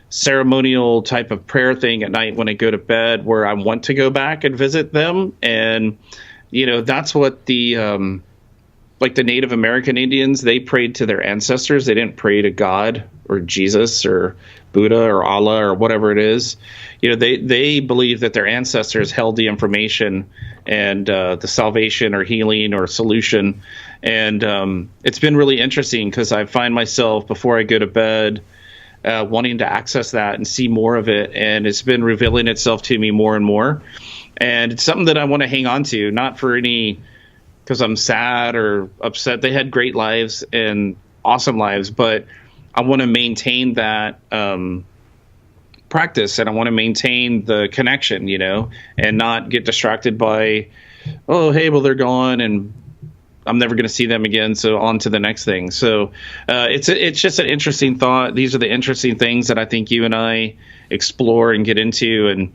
ceremonial type of prayer thing at night when I go to bed, where I want to go back and visit them. And, that's what like the Native American Indians, they prayed to their ancestors. They didn't pray to God or Jesus or Buddha or Allah or whatever it is. They believe that their ancestors held the information and the salvation or healing or solution. And it's been really interesting, because I find myself, before I go to bed, wanting to access that and see more of it. And it's been revealing itself to me more and more. And it's something that I want to hang on to, not for because I'm sad or upset. They had great lives and awesome lives, but I want to maintain that practice, and I want to maintain the connection, and not get distracted by, oh, hey, well, they're gone and I'm never going to see them again, so on to the next thing. So it's just an interesting thought. These are the interesting things that I think you and I explore and get into. And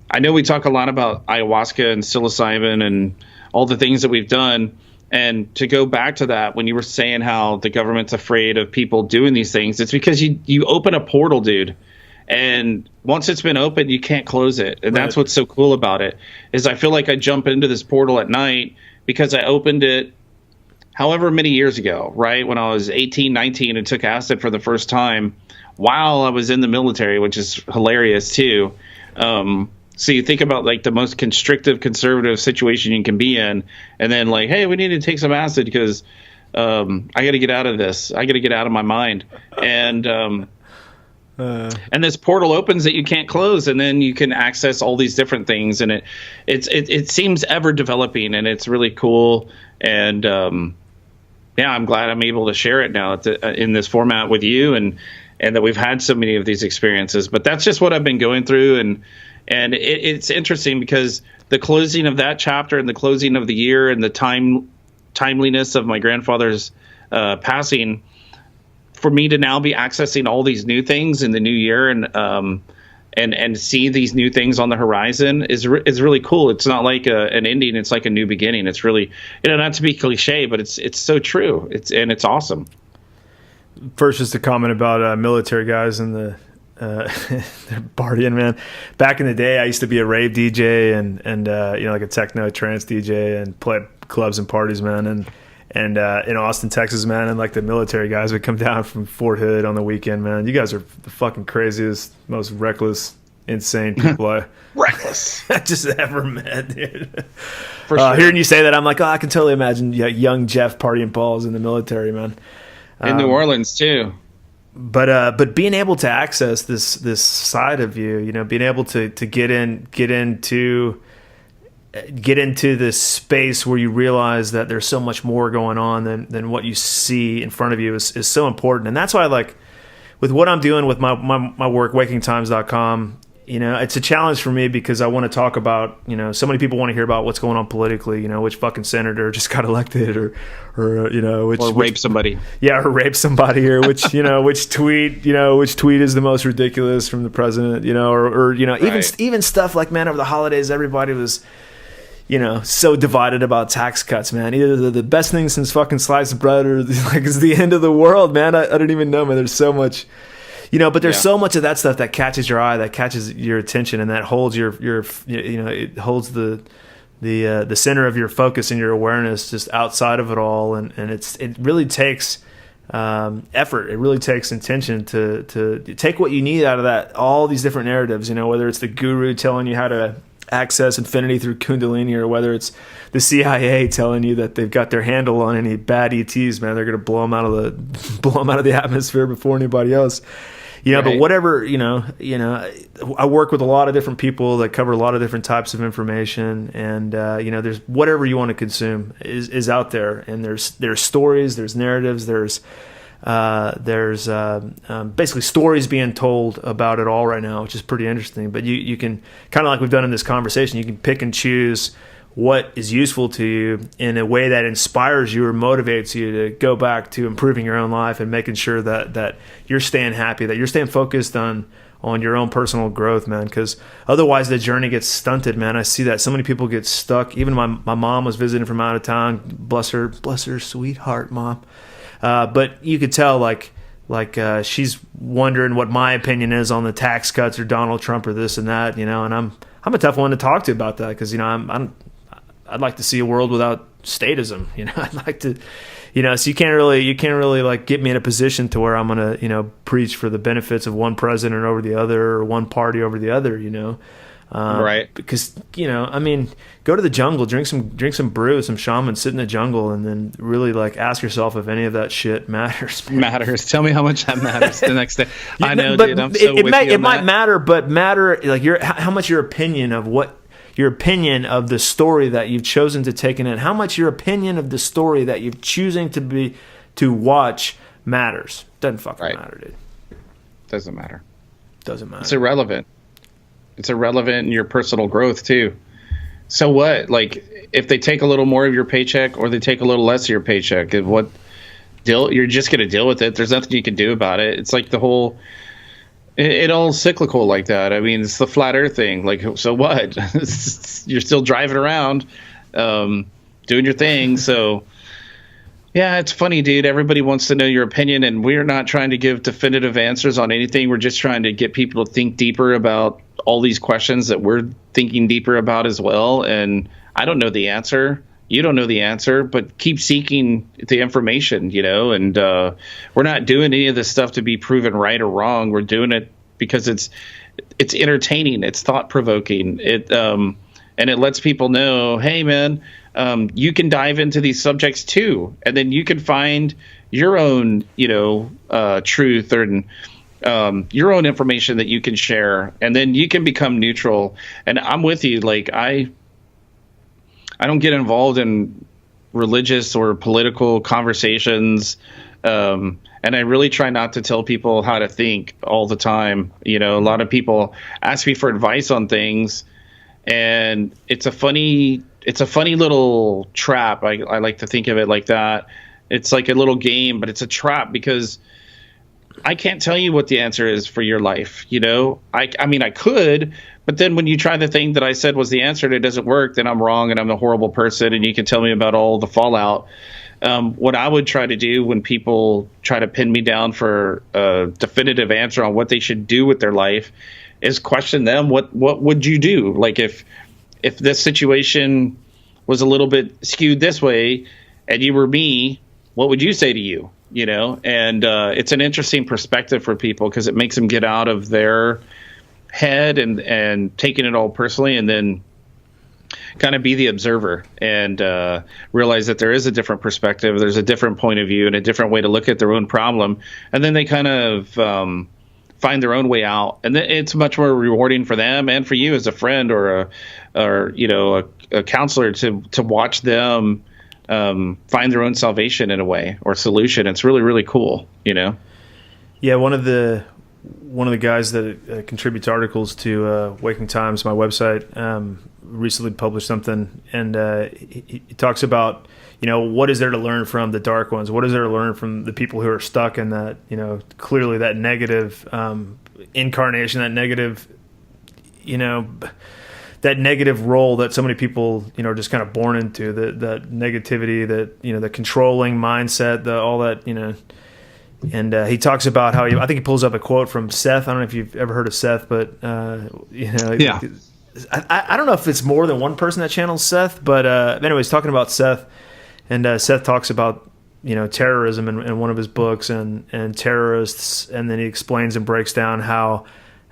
I know we talk a lot about ayahuasca and psilocybin and all the things that we've done. And to go back to that, when you were saying how the government's afraid of people doing these things, it's because you open a portal, dude. And once it's been opened, you can't close it. And that's what's so cool about it, is I feel like I jump into this portal at night because I opened it however many years ago, right? When I was 18, 19 and took acid for the first time while I was in the military, which is hilarious too. So you think about like the most constrictive, conservative situation you can be in, and then like, hey, we need to take some acid because I got to get out of this. I got to get out of my mind. And this portal opens that you can't close, and then you can access all these different things. And it seems ever developing, and it's really cool. And yeah, I'm glad I'm able to share it now in this format with you, and that we've had so many of these experiences. But that's just what I've been going through, and it's interesting because the closing of that chapter and the closing of the year and the timeliness of my grandfather's passing, for me to now be accessing all these new things in the new year and see these new things on the horizon is really cool. It's not like an ending; it's like a new beginning. It's really, not to be cliche, but it's so true. It's awesome. First, just a comment about military guys and they're partying, man. Back in the day, I used to be a rave DJ and like a techno trance DJ and play at clubs and parties, man. And in Austin, Texas, man, and like the military guys would come down from Fort Hood on the weekend, man. You guys are the fucking craziest, most reckless, insane people I just ever met, dude. For sure. Hearing you say that, I'm like, I can totally imagine young Jeff partying balls in the military, man. In New Orleans too. But being able to access this side of you, being able to get into this space where you realize that there's so much more going on than what you see in front of you is so important. And that's why, like, with what I'm doing with my work, wakingtimes.com, it's a challenge for me because I want to talk about, so many people want to hear about what's going on politically, which fucking senator just got elected or rape somebody. Yeah, or rape somebody, or which tweet is the most ridiculous from the president, right. even stuff like, man, over the holidays, everybody was, so divided about tax cuts, man. Either the best thing since fucking sliced bread or like it's the end of the world, man. I don't even know, man. There's so much, but there's so much of that stuff that catches your eye, that catches your attention, and that holds it holds the center of your focus and your awareness just outside of it all. And it really takes effort. It really takes intention to take what you need out of that, all these different narratives, whether it's the guru telling you how to access infinity through Kundalini, or whether it's the CIA telling you that they've got their handle on any bad ETs, man, they're going to blow them out of the atmosphere before anybody else. Right. But whatever, I work with a lot of different people that cover a lot of different types of information, and there's whatever you want to consume is out there, and there's stories, there's narratives, there's basically stories being told about it all right now, which is pretty interesting. But you can, kind of like we've done in this conversation, you can pick and choose what is useful to you in a way that inspires you or motivates you to go back to improving your own life and making sure that you're staying happy, that you're staying focused on your own personal growth, man, because otherwise the journey gets stunted, man. I see that so many people get stuck. Even my mom was visiting from out of town. Bless her sweetheart, mom. But you could tell, like she's wondering what my opinion is on the tax cuts or Donald Trump or this and that, and I'm a tough one to talk to about that, because I'd like to see a world without statism. I'd like to, so you can't really like get me in a position to where I'm gonna preach for the benefits of one president over the other, or one party over the other. Right? Because go to the jungle, drink some brew, some shaman, sit in the jungle, and then really like ask yourself if any of that shit matters. Matters. Tell me how much that matters the next day. I know, but dude. I'm so with you on it might that. matter, but matter like how much your opinion of the story that you've chosen to take in, and how much your opinion of the story that you're choosing to watch matters. Doesn't fucking matter, dude. Doesn't matter. Doesn't matter. It's irrelevant. It's irrelevant in your personal growth too. So what? Like, if they take a little more of your paycheck or they take a little less of your paycheck, you're just going to deal with it. There's nothing you can do about it. It's like the whole, it all cyclical like that. I mean, it's the flat earth thing. Like, so what? You're still driving around, doing your thing. So yeah, it's funny, dude. Everybody wants to know your opinion, and we're not trying to give definitive answers on anything. We're just trying to get people to think deeper about all these questions that we're thinking deeper about as well. And I don't know the answer. You don't know the answer, but keep seeking the information, and we're not doing any of this stuff to be proven right or wrong. We're doing it because it's entertaining. It's thought provoking. And it lets people know, hey man, you can dive into these subjects too. And then you can find your own, truth or your own information that you can share, and then you can become neutral. And I'm with you. Like I don't get involved in religious or political conversations. And I really try not to tell people how to think all the time. A lot of people ask me for advice on things, and it's a funny little trap. I like to think of it like that. It's like a little game, but it's a trap, because I can't tell you what the answer is for your life. I mean, I could, but then when you try the thing that I said was the answer and it doesn't work, then I'm wrong and I'm a horrible person, and you can tell me about all the fallout. What I would try to do when people try to pin me down for a definitive answer on what they should do with their life is question them. What would you do? Like if this situation was a little bit skewed this way and you were me, what would you say to you? And it's an interesting perspective for people, because it makes them get out of their head and taking it all personally, and then kind of be the observer and realize that there is a different perspective. There's a different point of view and a different way to look at their own problem. And then they kind of find their own way out. And then it's much more rewarding for them and for you as a friend or a counselor to watch them find their own salvation in a way, or solution. It's really, really cool, Yeah, one of the guys that contributes articles to Waking Times, my website, recently published something, and he talks about, what is there to learn from the dark ones? What is there to learn from the people who are stuck in that, clearly that negative incarnation, that negative, that negative role that so many people, are just kind of born into, that negativity, that, the controlling mindset, all that, And he talks about how I think he pulls up a quote from Seth. I don't know if you've ever heard of Seth, but yeah. I don't know if it's more than one person that channels Seth, but anyways, talking about Seth, and Seth talks about terrorism in one of his books and terrorists, and then he explains and breaks down how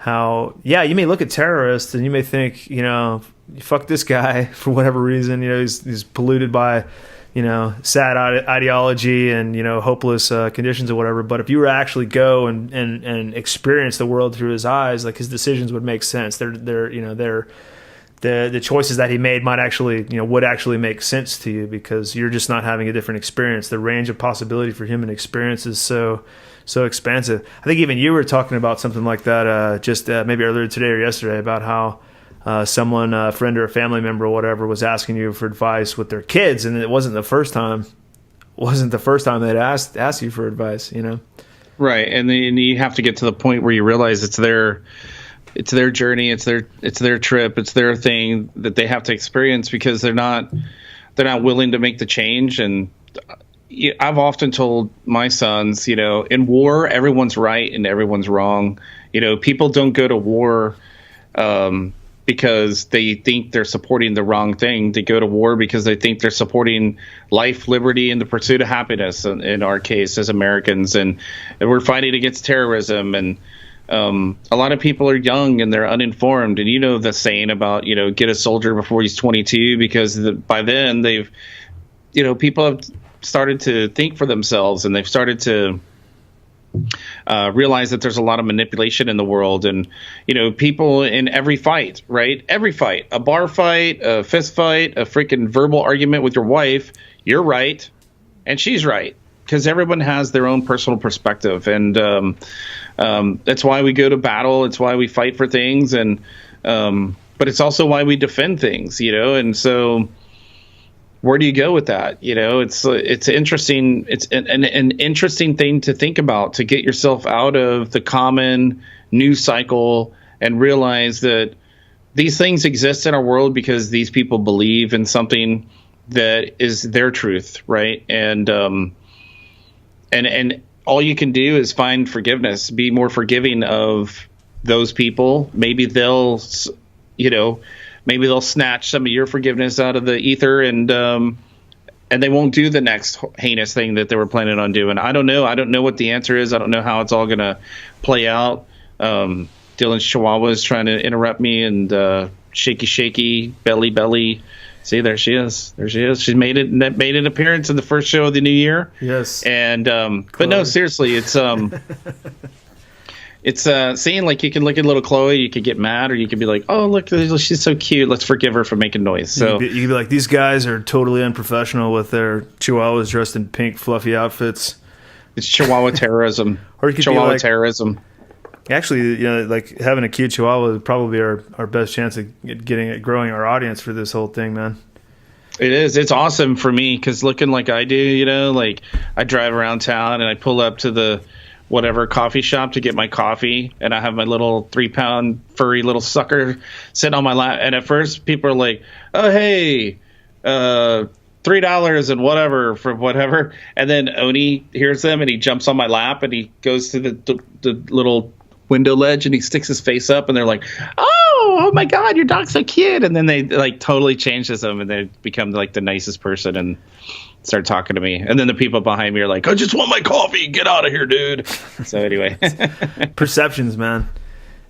you may look at terrorists and you may think, fuck this guy for whatever reason, he's polluted by, sad ideology and, hopeless conditions or whatever. But if you were to actually go and experience the world through his eyes, like his decisions would make sense. The choices that he made might actually, would actually make sense to you because you're just not having a different experience. The range of possibility for human experience is so expansive. I think even you were talking about something like that just maybe earlier today or yesterday about how someone, a friend or a family member or whatever, was asking you for advice with their kids, and it wasn't the first time. They'd asked you for advice. Right, and then you have to get to the point where you realize it's their journey, it's their trip, it's their thing that they have to experience because they're not willing to make the change. And I've often told my sons, in war, everyone's right and everyone's wrong. People don't go to war because they think they're supporting the wrong thing. They go to war because they think they're supporting life, liberty, and the pursuit of happiness. In our case, as Americans, and we're fighting against terrorism. And a lot of people are young and they're uninformed. And the saying about get a soldier before he's 22, because by then they've people have started to think for themselves and they've started to realize that there's a lot of manipulation in the world. And people in every fight, right? Every fight, a bar fight, a fist fight, a freaking verbal argument with your wife, you're right and she's right, because everyone has their own personal perspective. And that's why we go to battle. It's why we fight for things. And but it's also why we defend things, and so where do you go with that? It's interesting. It's an interesting thing to think about, to get yourself out of the common news cycle and realize that these things exist in our world because these people believe in something that is their truth, right? And all you can do is find forgiveness, be more forgiving of those people. Maybe they'll snatch some of your forgiveness out of the ether, and they won't do the next heinous thing that they were planning on doing. I don't know. I don't know what the answer is. I don't know how it's all going to play out. Dylan's Chihuahua is trying to interrupt me, and shaky, belly. See, there she is. She made an appearance in the first show of the new year. Yes. And but no, seriously, it's seeing, like, you can look at little Chloe, you could get mad, or you could be like, oh, look, she's so cute, let's forgive her for making noise. So you could be like, these guys are totally unprofessional with their chihuahuas dressed in pink fluffy outfits. It's Chihuahua terrorism. Or you could Chihuahua be like, terrorism. Actually, like, having a cute Chihuahua would probably be our best chance of growing our audience for this whole thing, man. It is. It's awesome for me because looking like I do, like, I drive around town and I pull up to the whatever coffee shop to get my coffee, and I have my little 3-pound furry little sucker sitting on my lap. And at first people are like, oh, hey, $3 and whatever for whatever. And then Oni hears them and he jumps on my lap and he goes to the little window ledge and he sticks his face up, and they're like, oh my God, your dog's so cute. And then they like totally changes them and they become like the nicest person and start talking to me. And then the people behind me are like, I just want my coffee, get out of here, dude. So anyway. Perceptions, man.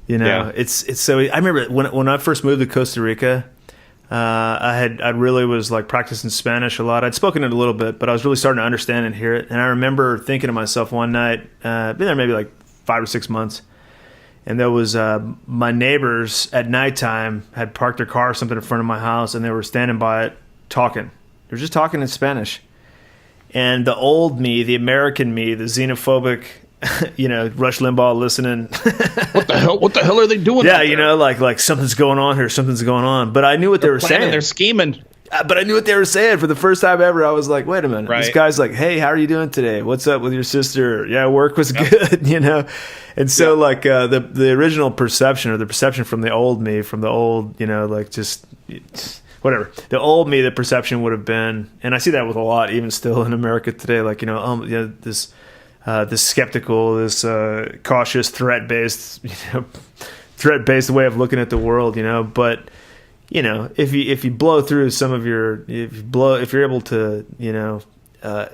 Yeah. It's so, I remember when I first moved to Costa Rica, I really was like practicing Spanish a lot. I'd spoken it a little bit, but I was really starting to understand and hear it. And I remember thinking to myself one night, been there maybe like 5 or 6 months, and there was my neighbors at nighttime had parked their car or something in front of my house, and they were standing by it talking. They were just talking in Spanish. And the old me, the American me, the xenophobic, Rush Limbaugh listening. What the hell are they doing? Yeah, like something's going on here, something's going on. But I knew what they were saying. They're scheming. But I knew what they were saying for the first time ever. I was like, wait a minute. Right. This guy's like, hey, how are you doing today? What's up with your sister? Yeah, work was good, And so like the original perception, or the perception from the old me, from the old, like just whatever. The old me, the perception would have been, and I see that with a lot, even still in America today, like, this skeptical, this cautious, threat-based way of looking at the world, But if you blow through some of if you're able to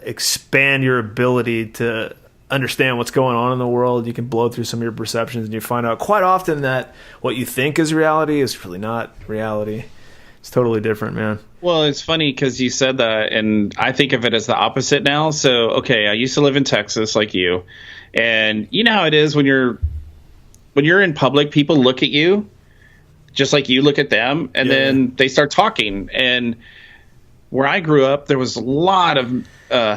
expand your ability to understand what's going on in the world. You can blow through some of your perceptions, and you find out quite often that what you think is reality is really not reality. It's totally different, man. Well, it's funny because you said that, and I think of it as the opposite now. So, okay, I used to live in Texas like you, and you know how it is when you're in public, people look at you just like you look at them, and then they start talking. And where I grew up, there was a lot of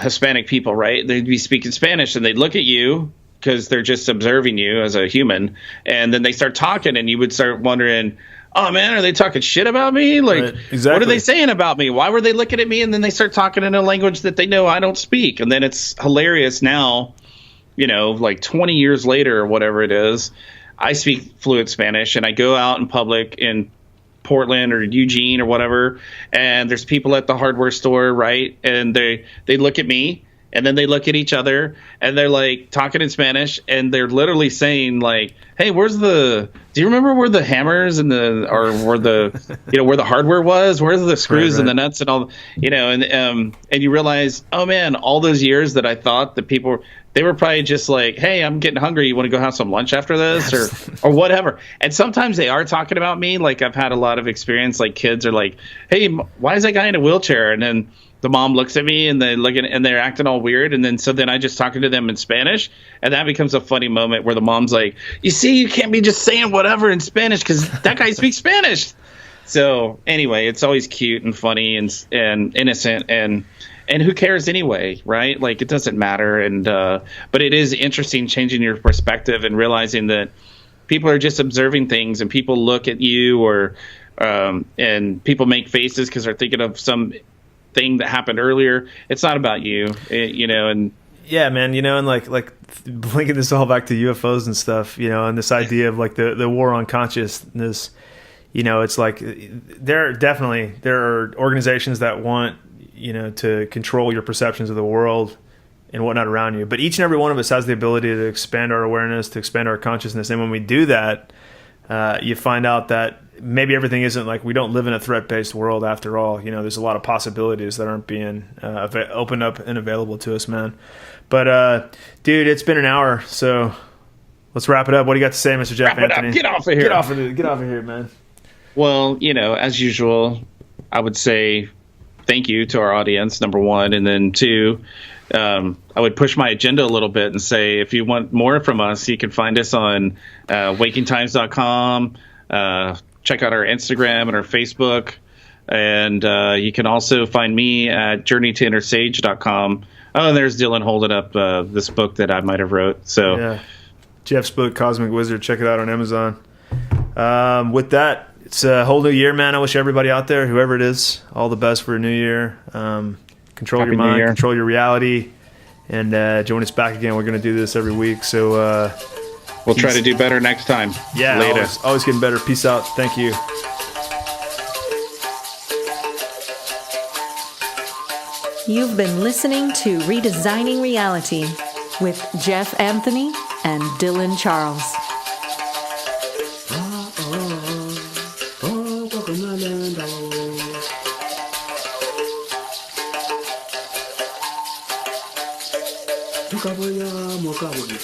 Hispanic people, right? They'd be speaking Spanish, and they'd look at you because they're just observing you as a human, and then they start talking, and you would start wondering, oh man, are they talking shit about me? Like, right. Exactly. What are they saying about me? Why were they looking at me? And then they start talking in a language that they know I don't speak. And then it's hilarious now, you know, like 20 years later or whatever it is, I speak fluent Spanish, and I go out in public in Portland or Eugene or whatever, and there's people at the hardware store, right? And they look at me, and then they look at each other, and they're like talking in Spanish, and they're literally saying like, "Hey, do you remember where the hammers and where the hardware was? Where's the screws and the nuts and all, you know?" And you realize, oh man, all those years that I thought that people, they were probably just like, "Hey, I'm getting hungry. You want to go have some lunch after this?" or whatever. And sometimes they are talking about me. Like, I've had a lot of experience, like kids are like, "Hey, why is that guy in a wheelchair?" And then the mom looks at me, and they're acting all weird. And then I just talking to them in Spanish, and that becomes a funny moment where the mom's like, "You see, you can't be just saying whatever in Spanish because that guy speaks Spanish." So anyway, it's always cute and funny and innocent, and who cares anyway, right? Like, it doesn't matter. And but it is interesting changing your perspective and realizing that people are just observing things, and people look at you, or and people make faces because they're thinking of some thing that happened earlier. It's not about you, you know. And yeah, man, you know, and like linking this all back to UFOs and stuff, you know, and this idea of like the war on consciousness, you know, it's like there are organizations that want, you know, to control your perceptions of the world and whatnot around you. But each and every one of us has the ability to expand our awareness, to expand our consciousness. And when we do that, you find out that maybe everything isn't like, we don't live in a threat-based world after all. You know, there's a lot of possibilities that aren't being opened up and available to us, man. But, dude, it's been an hour, so let's wrap it up. What do you got to say, Mr. Jeff Anthony? Get off of here. Get off of here, man. Well, you know, as usual, I would say thank you to our audience, number one. And then two, I would push my agenda a little bit and say, if you want more from us, you can find us on wakingtimes.com. Check out our Instagram and our Facebook. And you can also find me at journeytoinnersage.com. Oh, and there's Dylan holding up this book that I might have wrote. So yeah, Jeff's book, Cosmic Wizard. Check it out on Amazon. With that, it's a whole new year, man. I wish everybody out there, whoever it is, all the best for a new year. Control Happy your New mind, Year. control your reality, and join us back again. We're going to do this every week. So we'll try to do better next time. yeah, Later. always getting better. Peace out. Thank you. You've been listening to Redesigning Reality with Jeff Anthony and Dylan Charles. Tukabaya mokabuli.